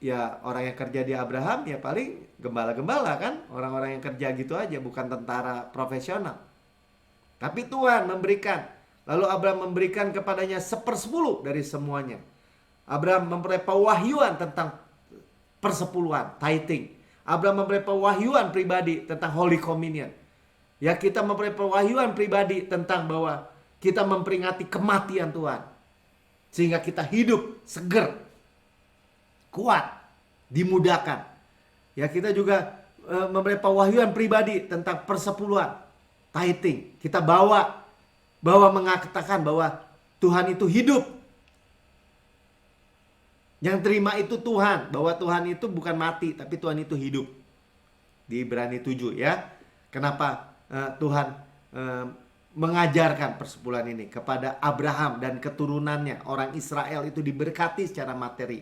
ya orang yang kerja di Abraham ya paling gembala-gembala kan, orang-orang yang kerja gitu aja, bukan tentara profesional. Tapi Tuhan memberikan, lalu Abraham memberikan kepadanya 1/10 dari semuanya. Abraham memperoleh pewahyuan tentang persepuluhan, tithing. Abraham memperoleh pewahyuan pribadi tentang Holy Communion. Ya, kita memperoleh pewahyuan pribadi tentang bahwa kita memperingati kematian Tuhan, sehingga kita hidup seger, kuat, dimudahkan. Ya, kita juga memperoleh pewahyuan pribadi tentang persepuluhan, tithing. Kita bawa mengatakan bahwa Tuhan itu hidup. Yang terima itu Tuhan, bahwa Tuhan itu bukan mati, tapi Tuhan itu hidup. Di Ibrani 7 ya. Kenapa Tuhan mengajarkan persepuluhan ini kepada Abraham dan keturunannya, orang Israel itu diberkati secara materi.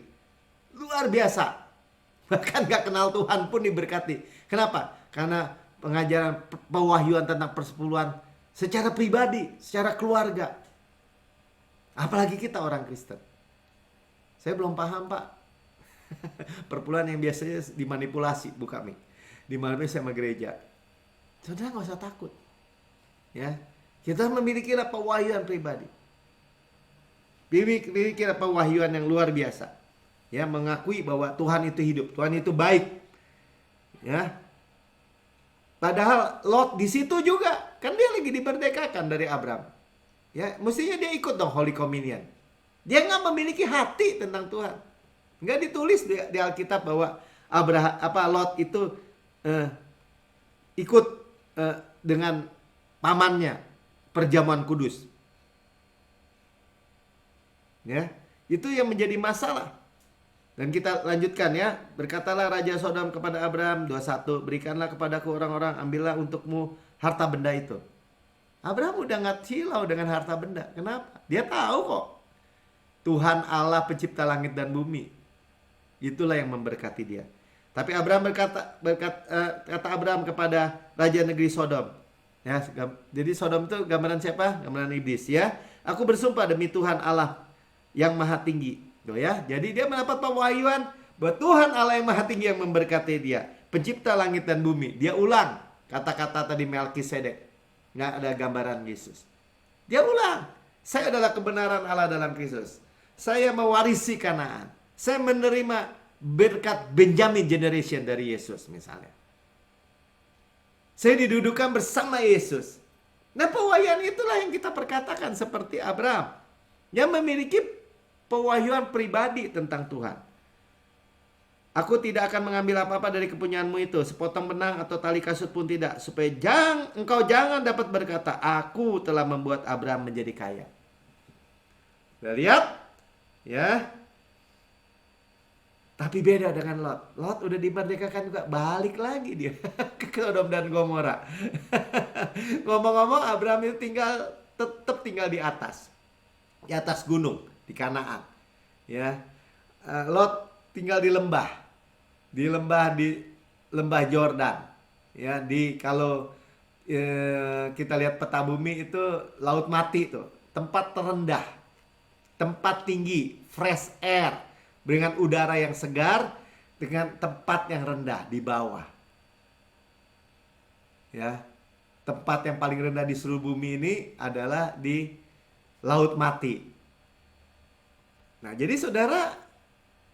Luar biasa. Bahkan gak kenal Tuhan pun diberkati. Kenapa? Karena pengajaran pewahyuan tentang persepuluhan secara pribadi, secara keluarga. Apalagi kita orang Kristen. Saya belum paham, Pak. Perpuluhan yang biasanya dimanipulasi, Bu kami. Dimanipulasi sama gereja. Saudara gak usah takut. Ya, kita memiliki pewahyuan pribadi. Memiliki pewahyuan yang luar biasa. Ya, mengakui bahwa Tuhan itu hidup, Tuhan itu baik. Ya. Padahal Lot di situ juga, kan dia lagi diberdekakan dari Abraham. Ya, mestinya dia ikut dong Holy Communion. Dia nggak memiliki hati tentang Tuhan. Nggak ditulis di Alkitab bahwa Lot itu ikut dengan pamannya perjamuan kudus. Ya, itu yang menjadi masalah. Dan kita lanjutkan ya. Berkatalah Raja Sodom kepada Abraham 21, berikanlah kepadaku orang-orang, ambillah untukmu harta benda itu. Abraham udah nggak silau dengan harta benda. Kenapa? Dia tahu kok Tuhan Allah pencipta langit dan bumi. Itulah yang memberkati dia. Tapi Abraham kata Abraham kepada raja negeri Sodom. Ya, jadi Sodom itu gambaran siapa? Gambaran iblis ya. Aku bersumpah demi Tuhan Allah yang maha tinggi. Tuh ya. Jadi dia mendapat pewahyuan bahwa Tuhan Allah yang maha tinggi yang memberkati dia. Pencipta langit dan bumi. Dia ulang kata-kata tadi Melkisedek. Nggak ada gambaran Yesus. Dia ulang. Saya adalah kebenaran Allah dalam Kristus. Saya mewarisi Kanaan. Saya menerima berkat Benjamin generation dari Yesus misalnya. Saya didudukan bersama Yesus. Nah, pewahyuan itulah yang kita perkatakan seperti Abraham. Yang memiliki pewahyuan pribadi tentang Tuhan. Aku tidak akan mengambil apa-apa dari kepunyaanmu itu. Sepotong benang atau tali kasut pun tidak. Supaya engkau jangan dapat berkata, aku telah membuat Abraham menjadi kaya. Sudah lihat? Ya. Tapi beda dengan Lot. Lot udah dimerdekakan juga, balik lagi dia ke Sodom dan Gomora. Ngomong-ngomong, Abraham itu tetap tinggal di atas gunung di Kanaan. Ya. Lot tinggal di lembah Yordan. Ya, kalau kita lihat peta bumi itu laut mati tuh, tempat terendah. Tempat tinggi, fresh air, dengan udara yang segar, dengan tempat yang rendah di bawah. Ya, tempat yang paling rendah di seluruh bumi ini adalah di laut mati. Nah, jadi saudara,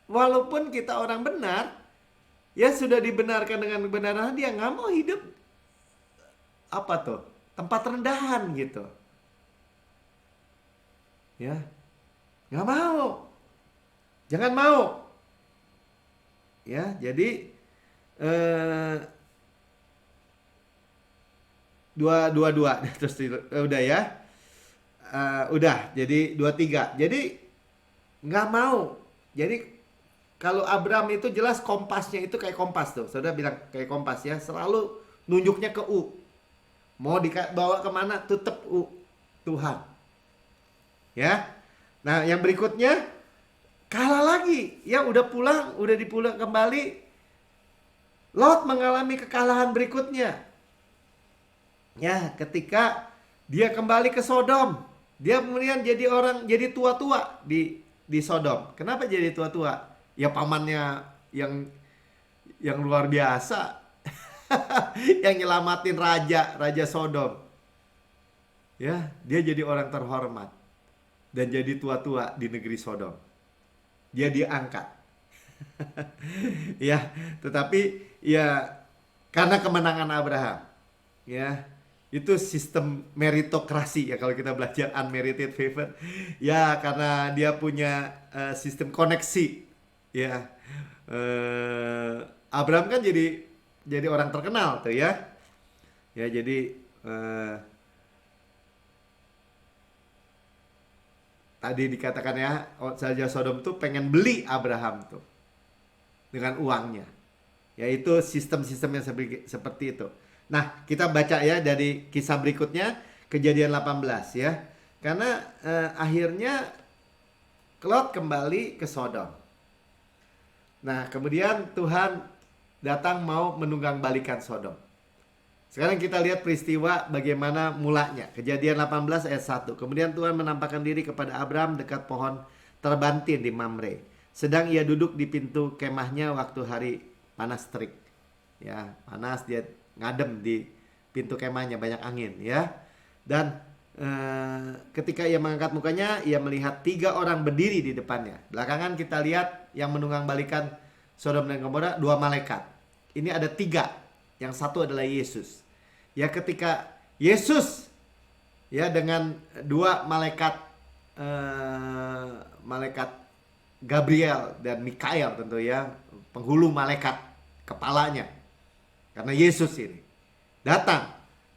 walaupun kita orang benar, ya sudah dibenarkan dengan kebenaran, dia nggak mau hidup tempat rendahan gitu. Ya. Nggak mau. Jangan mau. Ya, jadi dua terus udah ya. Udah, jadi 23. Jadi nggak mau. Jadi kalau Abraham itu jelas kompasnya itu kayak kompas tuh. Saudara bilang kayak kompas ya, selalu nunjuknya ke U. Mau dibawa kemana tetap U, Tuhan. Ya. Nah, yang berikutnya kalah lagi. Ya, udah dipulang kembali. Lot mengalami kekalahan berikutnya. Ya, ketika dia kembali ke Sodom, dia kemudian jadi tua-tua di Sodom. Kenapa jadi tua-tua? Ya pamannya yang luar biasa. Yang nyelamatin Raja Sodom. Ya, dia jadi orang terhormat. Dan jadi tua-tua di negeri Sodom. Dia diangkat. Ya, tetapi ya karena kemenangan Abraham. Ya, itu sistem meritokrasi ya kalau kita belajar unmerited favor. Ya, karena dia punya sistem koneksi. Ya, Abraham kan jadi orang terkenal tuh ya. Ya, jadi tadi dikatakan ya, Raja Sodom tuh pengen beli Abraham tuh dengan uangnya. Yaitu sistem-sistem yang seperti itu. Nah, kita baca ya dari kisah berikutnya, Kejadian 18 ya. Karena akhirnya Lot kembali ke Sodom. Nah, kemudian Tuhan datang mau menunggang balikan Sodom. Sekarang kita lihat peristiwa bagaimana mulanya. Kejadian 18 ayat 1. Kemudian Tuhan menampakkan diri kepada Abraham dekat pohon terbantin di Mamre. Sedang ia duduk di pintu kemahnya waktu hari panas terik. Ya, panas, dia ngadem di pintu kemahnya, banyak angin ya. Dan ketika ia mengangkat mukanya, ia melihat 3 orang berdiri di depannya. Belakangan kita lihat yang menunggang balikan Sodom dan Gomora 2 malaikat. Ini ada 3. Yang satu adalah Yesus. Ya, ketika Yesus ya dengan 2 malaikat malaikat Gabriel dan Mikael tentu ya, penghulu malaikat kepalanya. Karena Yesus ini datang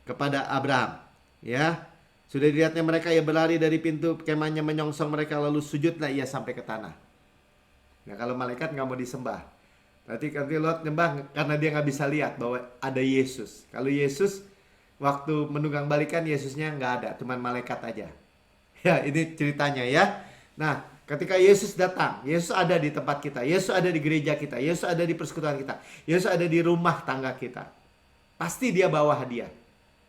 kepada Abraham, ya. Sudah dilihatnya mereka, ia berlari dari pintu kemahnya, menyongsong mereka, lalu sujudlah ia sampai ke tanah. Nah, kalau malaikat nggak mau disembah, berarti Lot nyembah karena dia nggak bisa lihat bahwa ada Yesus. Kalau Yesus waktu menunggang balikan, Yesusnya nggak ada, cuman malaikat aja. Ya, ini ceritanya ya. Nah, ketika Yesus datang, Yesus ada di tempat kita, Yesus ada di gereja kita, Yesus ada di persekutuan kita, Yesus ada di rumah tangga kita. Pasti dia bawa hadiah.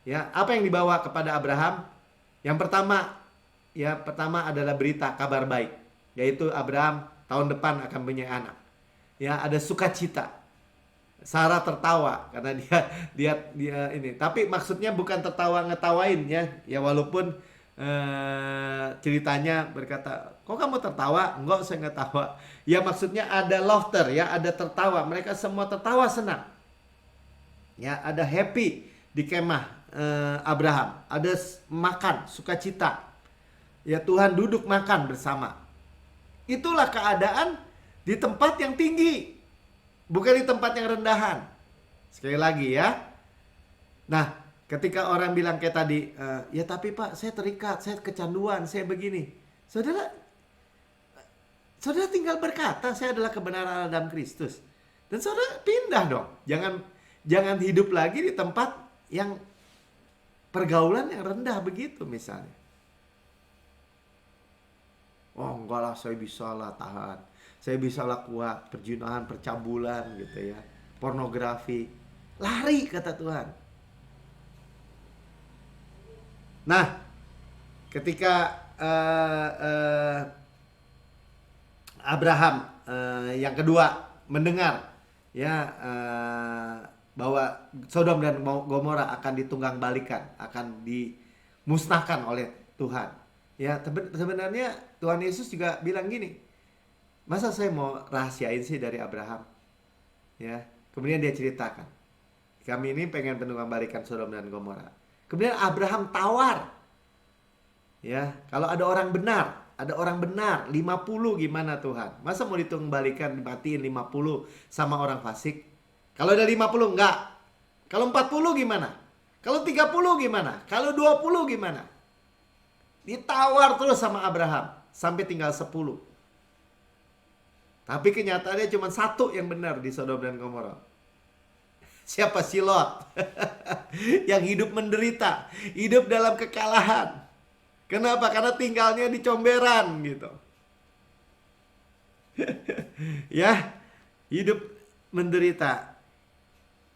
Ya, apa yang dibawa kepada Abraham? Yang pertama adalah berita kabar baik, yaitu Abraham tahun depan akan punya anak. Ya, ada sukacita. Sarah tertawa karena dia ini. Tapi maksudnya bukan tertawa ngetawain ya. Ya, walaupun ceritanya berkata, kok kamu tertawa? Enggak, saya nggak tawa. Ya, maksudnya ada laughter ya, ada tertawa. Mereka semua tertawa senang. Ya, ada happy di kemah Abraham. Ada makan, sukacita. Ya, Tuhan duduk makan bersama. Itulah keadaan di tempat yang tinggi, bukan di tempat yang rendahan. Sekali lagi ya. Nah, ketika orang bilang kayak tadi, ya tapi Pak, saya terikat, saya kecanduan, saya begini. Saudara tinggal berkata, saya adalah kebenaran dalam Kristus. Dan saudara pindah dong. Jangan hidup lagi di tempat yang pergaulan yang rendah begitu misalnya. Oh enggak lah, saya bisa lah tahan. Saya bisa lah kuat perjinahan, percabulan gitu ya. Pornografi. Lari kata Tuhan. Nah, ketika Abraham yang kedua mendengar ya bahwa Sodom dan Gomora akan ditunggang balikan, akan dimusnahkan oleh Tuhan. Ya, sebenarnya Tuhan Yesus juga bilang gini, masa saya mau rahasiain sih dari Abraham? Ya, kemudian dia ceritakan, kami ini pengen penunggang balikan Sodom dan Gomora. Kemudian Abraham tawar. Ya, kalau ada orang benar 50 gimana Tuhan? Masa mau ditunggang balikan, dimatiin 50 sama orang fasik? Kalau ada 50 enggak. Kalau 40 gimana? Kalau 30 gimana? Kalau 20 gimana? Ditawar terus sama Abraham sampai tinggal 10. Tapi kenyataannya cuma 1 yang benar di Sodom dan Gomora. Siapa? Si Lot. Yang hidup menderita, hidup dalam kekalahan. Kenapa? Karena tinggalnya di comberan gitu. Ya, hidup menderita.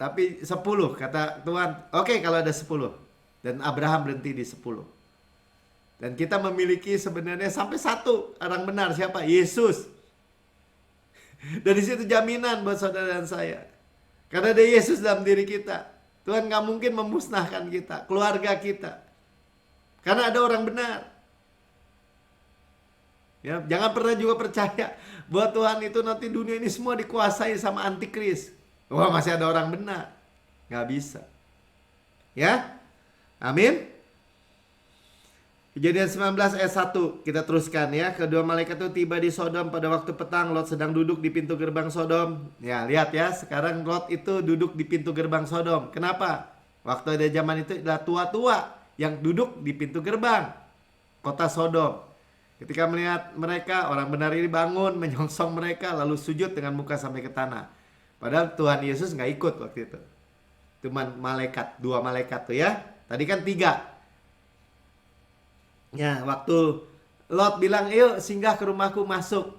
Tapi 10 kata Tuhan, oke, kalau ada 10. Dan Abraham berhenti di 10. Dan kita memiliki sebenarnya sampai 1 orang benar. Siapa? Yesus. Dan di situ jaminan buat saudara dan saya. Karena ada Yesus dalam diri kita. Tuhan gak mungkin memusnahkan kita, keluarga kita. Karena ada orang benar. Ya, jangan pernah juga percaya bahwa Tuhan itu nanti dunia ini semua dikuasai sama antikris. Wah, masih ada orang benar. Gak bisa. Ya, amin. Kejadian 19 ayat 1 kita teruskan ya. Kedua malaikat itu tiba di Sodom pada waktu petang. Lot sedang duduk di pintu gerbang Sodom. Ya, lihat ya, sekarang Lot itu duduk di pintu gerbang Sodom. Kenapa? Waktu ada zaman itu adalah tua-tua yang duduk di pintu gerbang kota Sodom. Ketika melihat mereka, orang benar ini bangun menyongsong mereka lalu sujud dengan muka sampai ke tanah. Padahal Tuhan Yesus nggak ikut waktu itu. Cuman malaikat, 2 malaikat tuh ya. Tadi kan 3. Ya, waktu Lot bilang, "Yuk singgah ke rumahku, masuk."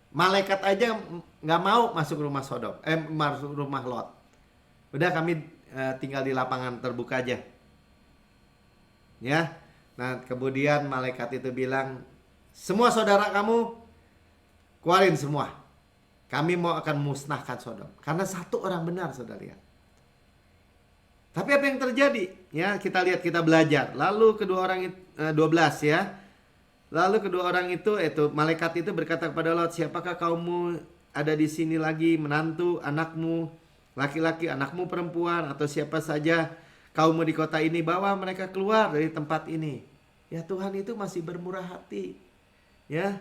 Malaikat aja nggak mau masuk rumah Sodom, masuk rumah Lot. Udah, kami tinggal di lapangan terbuka aja. Ya. Nah, kemudian malaikat itu bilang, "Semua saudara kamu keluarin semua. Kami mau akan musnahkan Sodom." Karena 1 orang benar, saudara lihat. Tapi apa yang terjadi? Ya, kita lihat, kita belajar. Lalu kedua orang itu 12 ya. Lalu kedua orang itu malaikat itu berkata kepada Lot, "Siapakah kaummu ada di sini lagi, menantu, anakmu laki-laki, anakmu perempuan, atau siapa saja kaummu di kota ini, bawa mereka keluar dari tempat ini." Ya, Tuhan itu masih bermurah hati. Ya.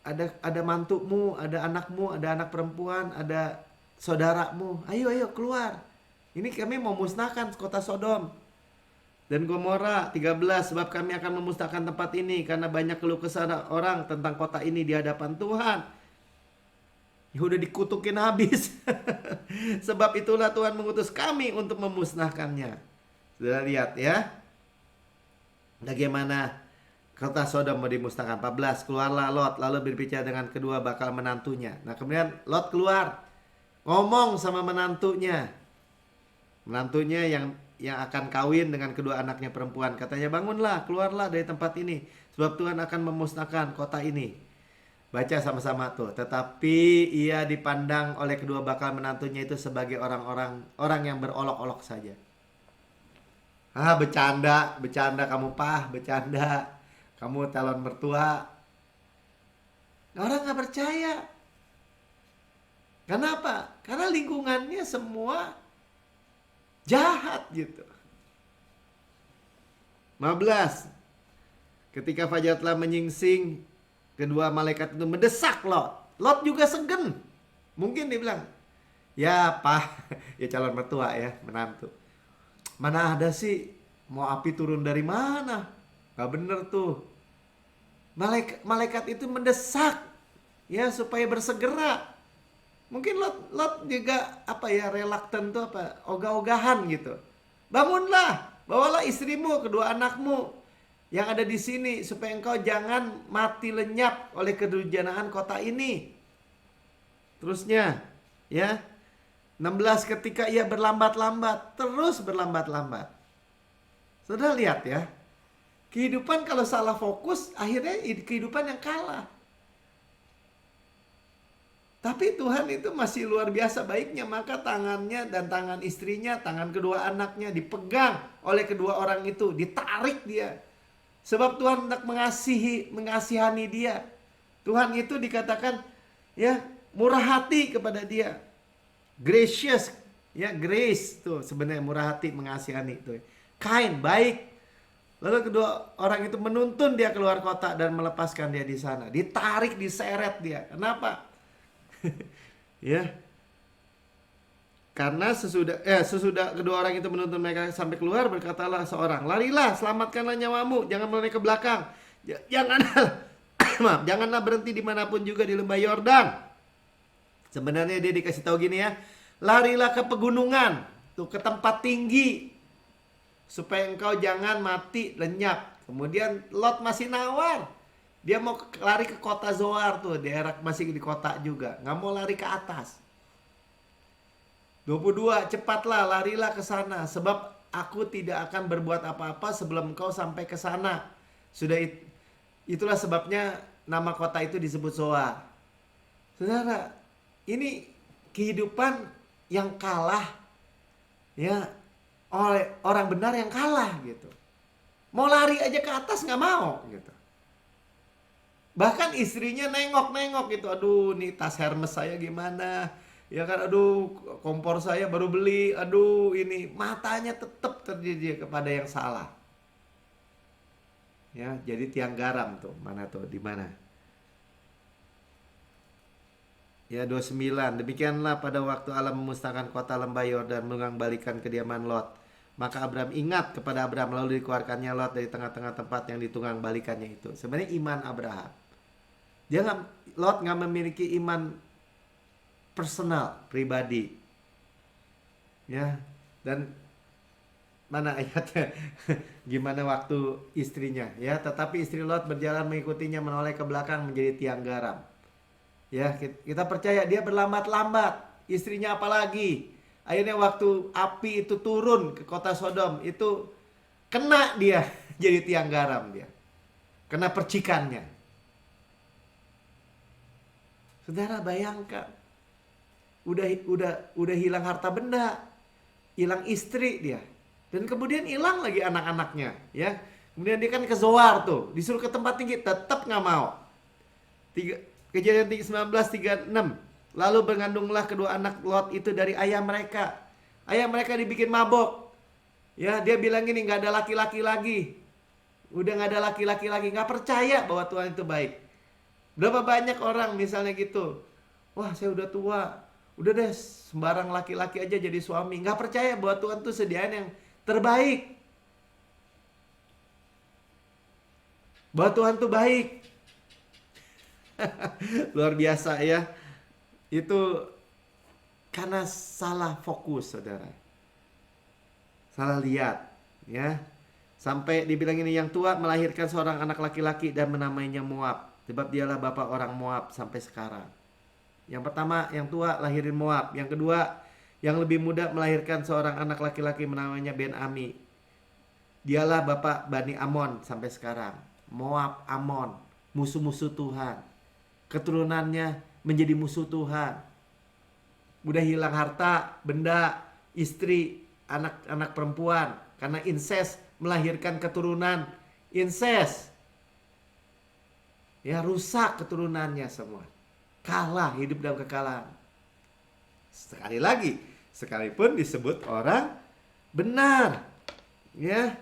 Ada mantumu, ada anakmu, ada anak perempuan, ada saudaramu. Ayo keluar. Ini kami mau musnahkan kota Sodom dan Gomora. 13, sebab kami akan memusnahkan tempat ini karena banyak keluh kesah orang tentang kota ini di hadapan Tuhan. Ya udah dikutukin habis. Sebab itulah Tuhan mengutus kami untuk memusnahkannya. Sudah lihat ya, bagaimana kota Sodom mau dimusnahkan. 14, keluarlah Lot lalu berbicara dengan kedua bakal menantunya. Nah, kemudian Lot keluar, ngomong sama menantunya yang akan kawin dengan kedua anaknya perempuan. Katanya, "Bangunlah, keluarlah dari tempat ini, sebab Tuhan akan memusnahkan kota ini." Baca sama-sama tuh. Tetapi ia dipandang oleh kedua bakal menantunya itu sebagai orang yang berolok-olok saja. Bercanda kamu, Pah, bercanda. Kamu calon mertua. Orang gak percaya. Kenapa? Karena lingkungannya semua jahat gitu. 15. Ketika fajar telah menyingsing, kedua malaikat itu mendesak Lot. Lot juga segen. Mungkin dia bilang, "Ya, Pak," ya calon mertua ya, menantu. "Mana ada sih mau api turun dari mana? Gak bener tuh." Malaikat itu mendesak ya supaya bersegera. Mungkin Lot juga reluctant tuh ogah-ogahan gitu. "Bangunlah, bawalah istrimu, kedua anakmu yang ada di sini supaya engkau jangan mati lenyap oleh kedurjanaan kota ini." Terusnya ya, 16, ketika ia berlambat-lambat, terus berlambat-lambat. Saudara lihat ya, kehidupan kalau salah fokus akhirnya kehidupan yang kalah. Tapi Tuhan itu masih luar biasa baiknya. Maka tangannya dan tangan istrinya, tangan kedua anaknya dipegang oleh kedua orang itu, ditarik dia. Sebab Tuhan hendak mengasihani dia. Tuhan itu dikatakan ya murah hati kepada dia. Gracious, ya, grace tuh sebenarnya murah hati, mengasihani tuh. Kind, baik. Lalu kedua orang itu menuntun dia keluar kota dan melepaskan dia di sana. Ditarik, diseret dia. Kenapa? Ya. Karena sesudah kedua orang itu menuntun mereka sampai keluar, berkatalah seorang, "Larilah, selamatkanlah nyawamu, jangan menoleh ke belakang. Janganlah berhenti dimanapun juga di lembah Yordan." Sebenarnya dia dikasih tahu gini ya, "Larilah ke pegunungan, tuh ke tempat tinggi, supaya engkau jangan mati lenyap." Kemudian Lot masih nawar. Dia mau lari ke kota Zoar tuh, daerah masih di kota juga. Nggak mau lari ke atas. 22, "Cepatlah, larilah ke sana, sebab aku tidak akan berbuat apa-apa sebelum engkau sampai ke sana." Itulah sebabnya nama kota itu disebut Zoar. Saudara, ini kehidupan yang kalah, ya, oleh orang benar yang kalah gitu. Mau lari aja ke atas nggak mau gitu. Bahkan istrinya nengok-nengok gitu. Aduh, nih tas Hermes saya gimana? Ya kan, aduh, kompor saya baru beli. Aduh, ini matanya tetap terjadi kepada yang salah. Ya, jadi tiang garam tuh. Mana tuh? Di mana? Ya 29. Demikianlah pada waktu Allah memusnahkan kota lembah Yordan, mengembalikan kediaman Lot. Maka Abraham ingat kepada Abraham, lalu dikeluarkannya Lot dari tengah-tengah tempat yang ditunggang balikannya itu. Sebenarnya iman Abraham. Lot nggak memiliki iman personal, pribadi. Ya, dan mana ayatnya? Gimana waktu istrinya? Ya, tetapi istri Lot berjalan mengikutinya, menoleh ke belakang menjadi tiang garam. Ya, kita percaya dia berlambat-lambat. Istrinya apalagi. Akhirnya waktu api itu turun ke kota Sodom, itu kena dia jadi tiang garam dia. Kena percikannya. Saudara bayangkan. Udah hilang harta benda, hilang istri dia. Dan kemudian hilang lagi anak-anaknya, ya. Kemudian dia kan ke Zoar tuh, disuruh ke tempat tinggi, tetap nggak mau. Kejadian 19:36. Lalu mengandunglah kedua anak Lot itu dari ayah mereka. Ayah mereka dibikin mabok. Ya, dia bilang gini, nggak ada laki-laki lagi. Udah nggak ada laki-laki lagi, nggak percaya bahwa Tuhan itu baik. Berapa banyak orang misalnya gitu. Wah, saya udah tua. Udah deh, sembarang laki-laki aja jadi suami. Nggak percaya bahwa Tuhan tuh sediain yang terbaik. Bahwa Tuhan tuh baik. Luar biasa ya. Itu karena salah fokus, saudara. Salah lihat, ya. Sampai dibilang ini, yang tua melahirkan seorang anak laki-laki dan menamainya Moab, sebab dialah bapak orang Moab sampai sekarang. Yang pertama, yang tua lahirin Moab. Yang kedua, yang lebih muda melahirkan seorang anak laki-laki menamainya Ben-Ami. Dialah bapak Bani Amon sampai sekarang. Moab, Amon, musuh-musuh Tuhan. Keturunannya menjadi musuh Tuhan. Udah hilang harta, benda, istri, anak-anak perempuan. Karena incest, melahirkan keturunan incest. Ya, rusak keturunannya semua. Kalah, hidup dalam kekalahan. Sekali lagi, sekalipun disebut orang benar. Ya.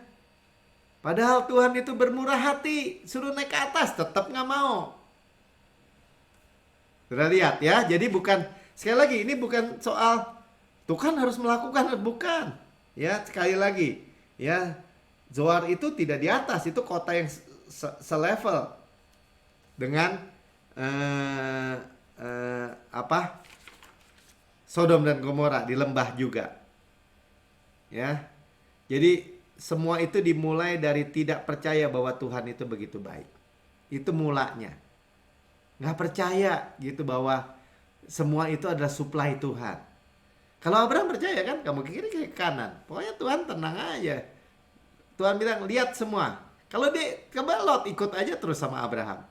Padahal Tuhan itu bermurah hati, suruh naik ke atas, tetap nggak mau. Sudah lihat ya, jadi bukan, sekali lagi, ini bukan soal Tuhan harus melakukan, bukan. Ya, sekali lagi, ya, Zoar itu tidak di atas, itu kota yang selevel dengan Sodom dan Gomora, di lembah juga. Ya. Jadi semua itu dimulai dari tidak percaya bahwa Tuhan itu begitu baik. Itu mulanya. Nggak percaya gitu bahwa semua itu adalah supply Tuhan. Kalau Abraham percaya kan, kamu ke kiri ke kanan. Pokoknya Tuhan tenang aja. Tuhan bilang, lihat semua. Kalau dia Lot ikut aja terus sama Abraham.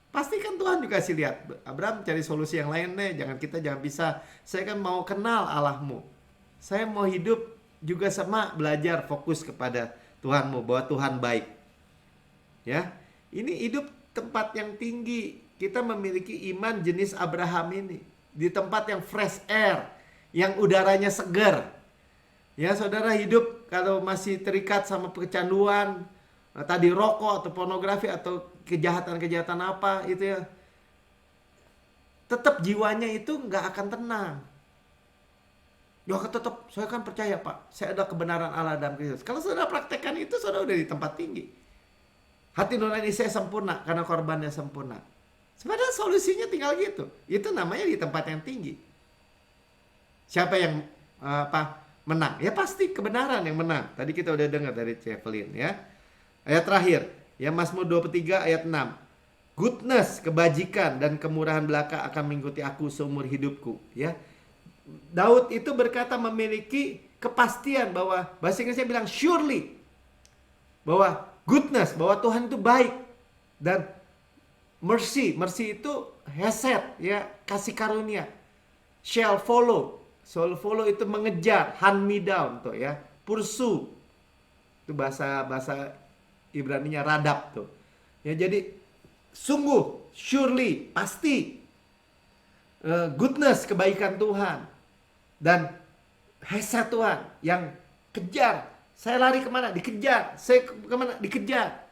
Pasti kan Tuhan juga kasih lihat. Abraham cari solusi yang lain deh. Jangan bisa. Saya kan mau kenal Allahmu. Saya mau hidup juga sama, belajar fokus kepada Tuhanmu, bahwa Tuhan baik. Ya, ini hidup tempat yang tinggi. Kita memiliki iman jenis Abraham ini. Di tempat yang fresh air, yang udaranya segar. Ya, saudara hidup kalau masih terikat sama kecanduan, tadi rokok atau pornografi atau kejahatan-kejahatan apa itu ya, tetap jiwanya itu nggak akan tenang. Ya tetap, saya kan percaya Pak, saya ada kebenaran Allah dalam Kristus. Kalau saudara praktekkan itu, saudara udah di tempat tinggi. Hati nurani saya sempurna karena korbannya sempurna. Sebenarnya solusinya tinggal gitu. Itu namanya di tempat yang tinggi. Siapa yang menang? Ya pasti kebenaran yang menang. Tadi kita udah dengar dari Evelyn ya. Ayat terakhir, ya Mazmur 23 ayat 6. Goodness, kebajikan dan kemurahan belaka akan mengikuti aku seumur hidupku, ya. Daud itu berkata memiliki kepastian bahwa, bahasa Inggrisnya bilang surely, bahwa goodness, bahwa Tuhan itu baik, dan mercy itu hesed, ya, kasih karunia. Shall follow. Shall follow itu mengejar, hunt me down tuh ya. Pursue. Itu bahasa Ibraninya radap tuh. Ya, jadi sungguh, surely, pasti goodness, kebaikan Tuhan dan hesed Tuhan yang kejar. Saya lari kemana? Dikejar. Saya kemana? Dikejar.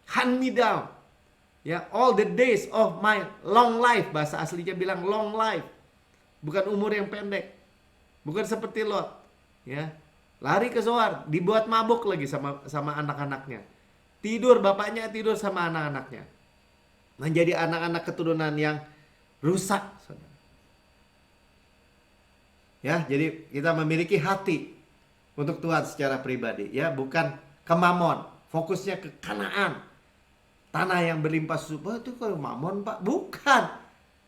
Hunt me down. Ya, all the days of my long life. Bahasa aslinya bilang long life. Bukan umur yang pendek. Bukan seperti Lot. Ya, lari ke Zoar, dibuat mabuk lagi sama anak-anaknya. Tidur, bapaknya tidur sama anak-anaknya. Menjadi anak-anak keturunan yang rusak. Ya, jadi kita memiliki hati untuk Tuhan secara pribadi, ya, bukan ke Mamon. Fokusnya ke Kanaan. Tanah yang berlimpah susu. Oh, itu kalau Mamon, Pak. Bukan.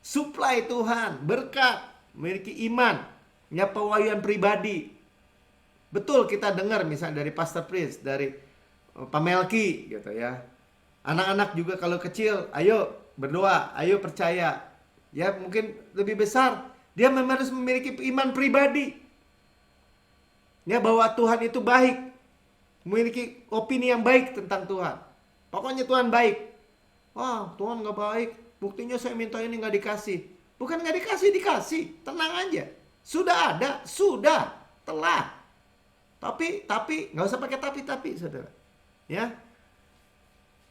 Supply Tuhan, berkat, memiliki iman, punya pewahyuan pribadi. Betul, kita dengar misalnya dari Pastor Prince, dari Pak Melki gitu ya. Anak-anak juga kalau kecil, ayo berdoa, ayo percaya. Ya, mungkin lebih besar, dia memang harus memiliki iman pribadi. Ya, bahwa Tuhan itu baik. Memiliki opini yang baik tentang Tuhan. Pokoknya Tuhan baik. Wah, Tuhan gak baik. Buktinya saya minta ini gak dikasih. Bukan gak dikasih, dikasih. Tenang aja. Sudah ada, sudah, telah. Tapi nggak usah pakai tapi, saudara. Ya.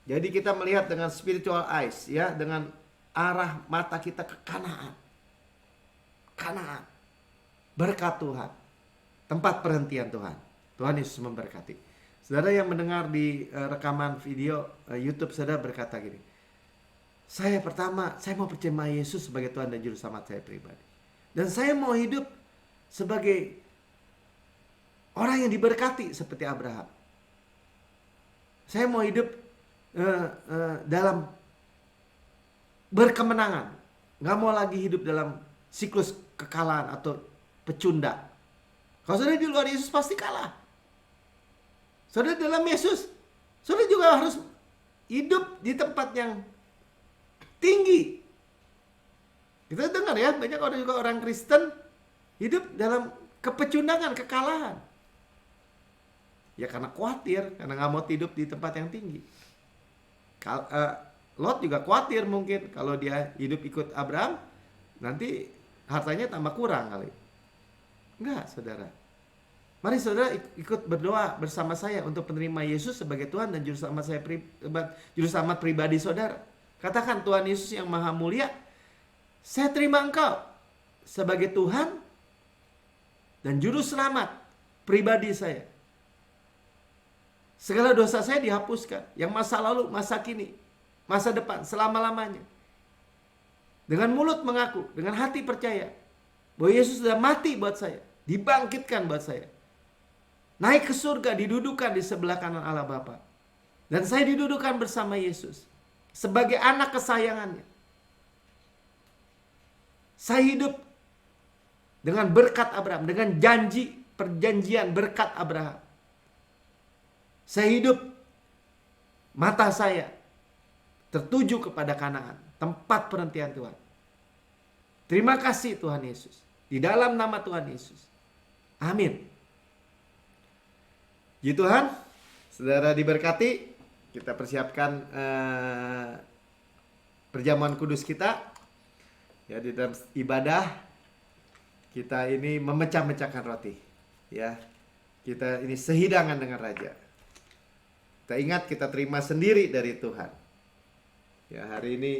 Jadi kita melihat dengan spiritual eyes, ya, dengan arah mata kita ke Kanaan. Kanaan. Berkat Tuhan. Tempat perhentian Tuhan. Tuhan Yesus memberkati. Saudara yang mendengar di rekaman video YouTube, saudara berkata gini. Saya mau percaya Yesus sebagai Tuhan dan Juru Selamat saya pribadi. Dan saya mau hidup sebagai orang yang diberkati seperti Abraham. Saya mau hidup dalam berkemenangan. Gak mau lagi hidup dalam siklus kekalahan atau pecundang. Kalau saudara di luar Yesus pasti kalah. Saudara dalam Yesus, saudara juga harus hidup di tempat yang tinggi. Kita dengar ya, banyak orang Kristen hidup dalam kepecundangan, kekalahan. Ya karena khawatir, karena gak mau hidup di tempat yang tinggi. Lot juga khawatir mungkin kalau dia hidup ikut Abraham, nanti hartanya tambah kurang kali. Enggak, saudara. Mari saudara ikut berdoa bersama saya untuk menerima Yesus sebagai Tuhan dan Juru Selamat pribadi saudara. Katakan, Tuhan Yesus yang Maha Mulia, saya terima Engkau sebagai Tuhan dan Juru Selamat pribadi saya. Segala dosa saya dihapuskan. Yang masa lalu, masa kini, masa depan, selama-lamanya. Dengan mulut mengaku, dengan hati percaya bahwa Yesus sudah mati buat saya, dibangkitkan buat saya, naik ke surga, didudukan di sebelah kanan Allah Bapa. Dan saya didudukan bersama Yesus sebagai anak kesayangannya. Saya hidup dengan berkat Abraham, dengan perjanjian berkat Abraham. Saya hidup, mata saya tertuju kepada Kanaan, tempat perhentian Tuhan. Terima kasih Tuhan Yesus. Di dalam nama Tuhan Yesus. Amin. Puji Tuhan, saudara diberkati. Kita persiapkan perjamuan kudus kita. Ya, di dalam ibadah kita ini memecah-mecahkan roti. Ya, kita ini sehidangan dengan Raja. Kita ingat kita terima sendiri dari Tuhan. Ya, hari ini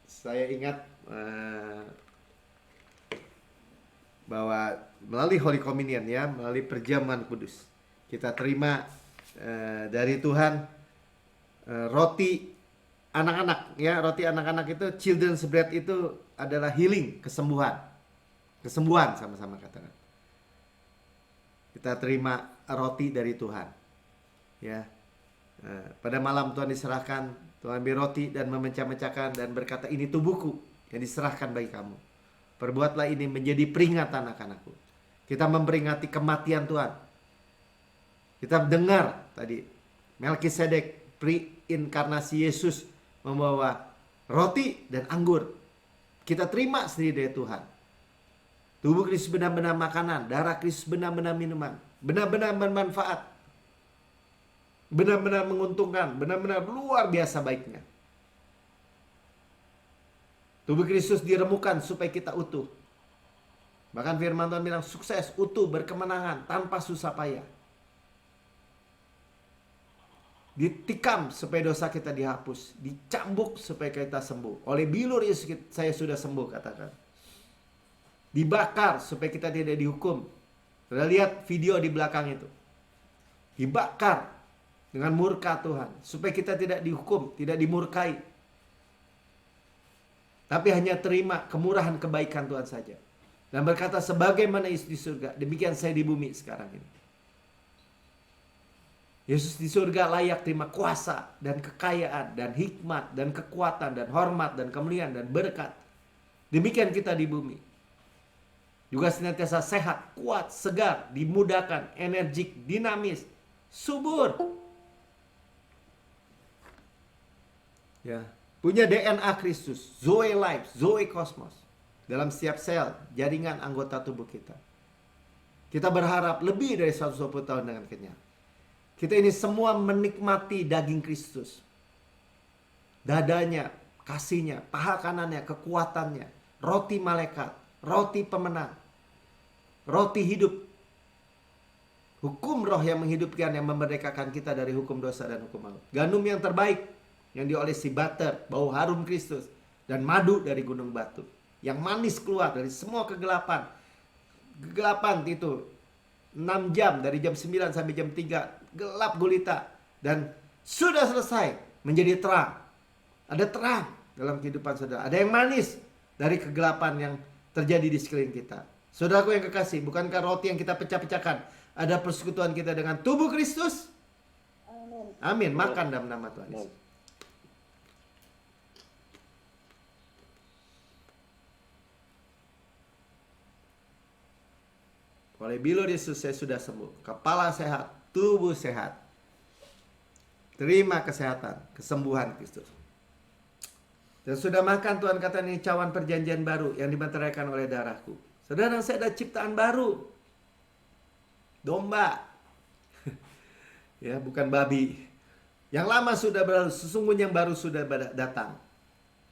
saya ingat bahwa melalui Holy Communion, ya, melalui perjamuan kudus, kita terima dari Tuhan roti anak-anak, ya. Roti anak-anak itu, children's bread itu adalah healing, kesembuhan sama-sama katakan. Kita terima roti dari Tuhan, ya. Pada malam Tuhan diserahkan, Tuhan ambil roti dan memecah-mecahkan dan berkata, ini tubuhku yang diserahkan bagi kamu. Perbuatlah ini menjadi peringatan akan aku. Kita memperingati kematian Tuhan. Kita dengar tadi Melkisedek, pre-inkarnasi Yesus, membawa roti dan anggur. Kita terima sendiri dari Tuhan. Tubuh Kristus benar-benar makanan, darah Kristus benar-benar minuman, benar-benar bermanfaat, benar-benar menguntungkan, benar-benar luar biasa baiknya. Tubuh Kristus diremukan supaya kita utuh. Bahkan firman Tuhan bilang sukses, utuh, berkemenangan, tanpa susah payah. Ditikam supaya dosa kita dihapus, dicambuk supaya kita sembuh. Oleh bilur Yesus saya sudah sembuh, katakan. Dibakar supaya kita tidak dihukum. Sudah lihat video di belakang itu. Dibakar dengan murka Tuhan supaya kita tidak dihukum, tidak dimurkai. Tapi hanya terima kemurahan kebaikan Tuhan saja. Dan berkata sebagaimana Yesus di surga, demikian saya di bumi sekarang ini. Yesus di surga layak terima kuasa dan kekayaan dan hikmat dan kekuatan dan hormat dan kemuliaan dan berkat. Demikian kita di bumi. Juga senantiasa sehat, kuat, segar, dimudahkan, energik, dinamis, subur. Ya, punya DNA Kristus, Zoe Life, Zoe Cosmos dalam setiap sel, jaringan anggota tubuh kita. Kita berharap lebih dari 120 tahun dengan kenyang. Kita ini semua menikmati daging Kristus. Dadanya, kasihnya, paha kanannya, kekuatannya, roti malaikat, roti pemenang, roti hidup. Hukum roh yang menghidupkan, yang memerdekakan kita dari hukum dosa dan hukum maut. Gandum yang terbaik yang diolesi butter, bau harum Kristus, dan madu dari gunung batu. Yang manis keluar dari semua kegelapan. Kegelapan itu 6 jam, dari jam 9 sampai jam 3, gelap gulita. Dan sudah selesai menjadi terang. Ada terang dalam kehidupan saudara. Ada yang manis dari kegelapan yang terjadi di sekeliling kita. Saudaraku yang kekasih, bukankah roti yang kita pecah-pecahkan ada persekutuan kita dengan tubuh Kristus? Amin. Makan dalam nama Tuhan Yesus. Oleh bilur Yesus saya sudah sembuh. Kepala sehat, tubuh sehat. Terima kesehatan, kesembuhan Kristus. Dan sudah makan Tuhan kata ini cawan perjanjian baru yang dimeteraikan oleh darahku. Saudara, saya ada ciptaan baru. Domba. Ya, bukan babi. Yang lama sudah berlalu, sesungguhnya yang baru sudah datang.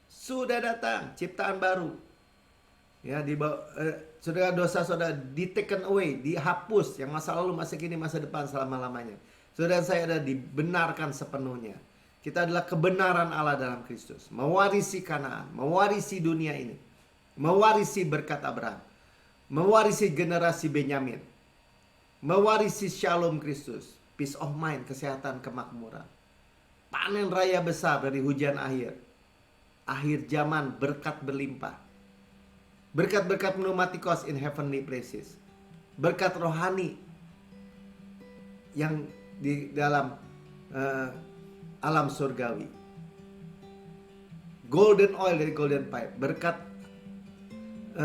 Sudah datang, ciptaan baru. Ya, saudara, dosa saudara di taken away, dihapus, yang masa lalu, masa kini, masa depan selama-lamanya. Saudara, saya ada dibenarkan sepenuhnya. Kita adalah kebenaran Allah dalam Kristus, mewarisi Kanaan, mewarisi dunia ini, mewarisi berkat Abraham, mewarisi generasi Benyamin, mewarisi shalom Kristus, peace of mind, kesehatan, kemakmuran, panen raya besar dari hujan akhir zaman, berkat berlimpah. Berkat-berkat pneumatikos in heavenly places. Berkat rohani yang di dalam alam surgawi. Golden oil dari golden pipe. Berkat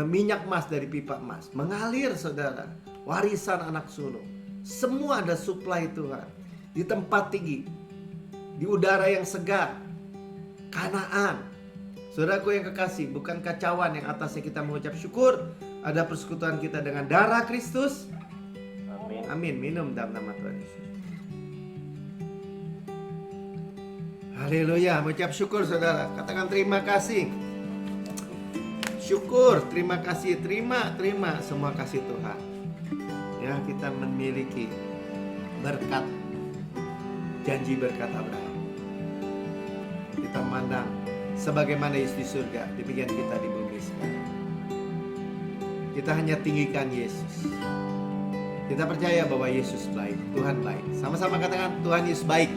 minyak emas dari pipa emas. Mengalir saudara. Warisan anak sulung. Semua ada supply Tuhan. Di tempat tinggi. Di udara yang segar. Kanaan. Saudaraku yang kekasih, bukan kacauan yang atasnya kita mengucap syukur. Ada persekutuan kita dengan darah Kristus. Amin. Amin. Minum dalam nama Tuhan Yesus. Haleluya. Mengucap syukur saudara. Katakan terima kasih. Syukur, terima kasih. Terima semua kasih Tuhan. Ya, kita memiliki berkat. Janji berkat Abraham. Kita memandang sebagaimana Yesus di surga, demikian kita di bumi sekarang. Kita hanya tinggikan Yesus. Kita percaya bahwa Yesus baik, Tuhan baik. Sama-sama katakan Tuhan Yesus baik.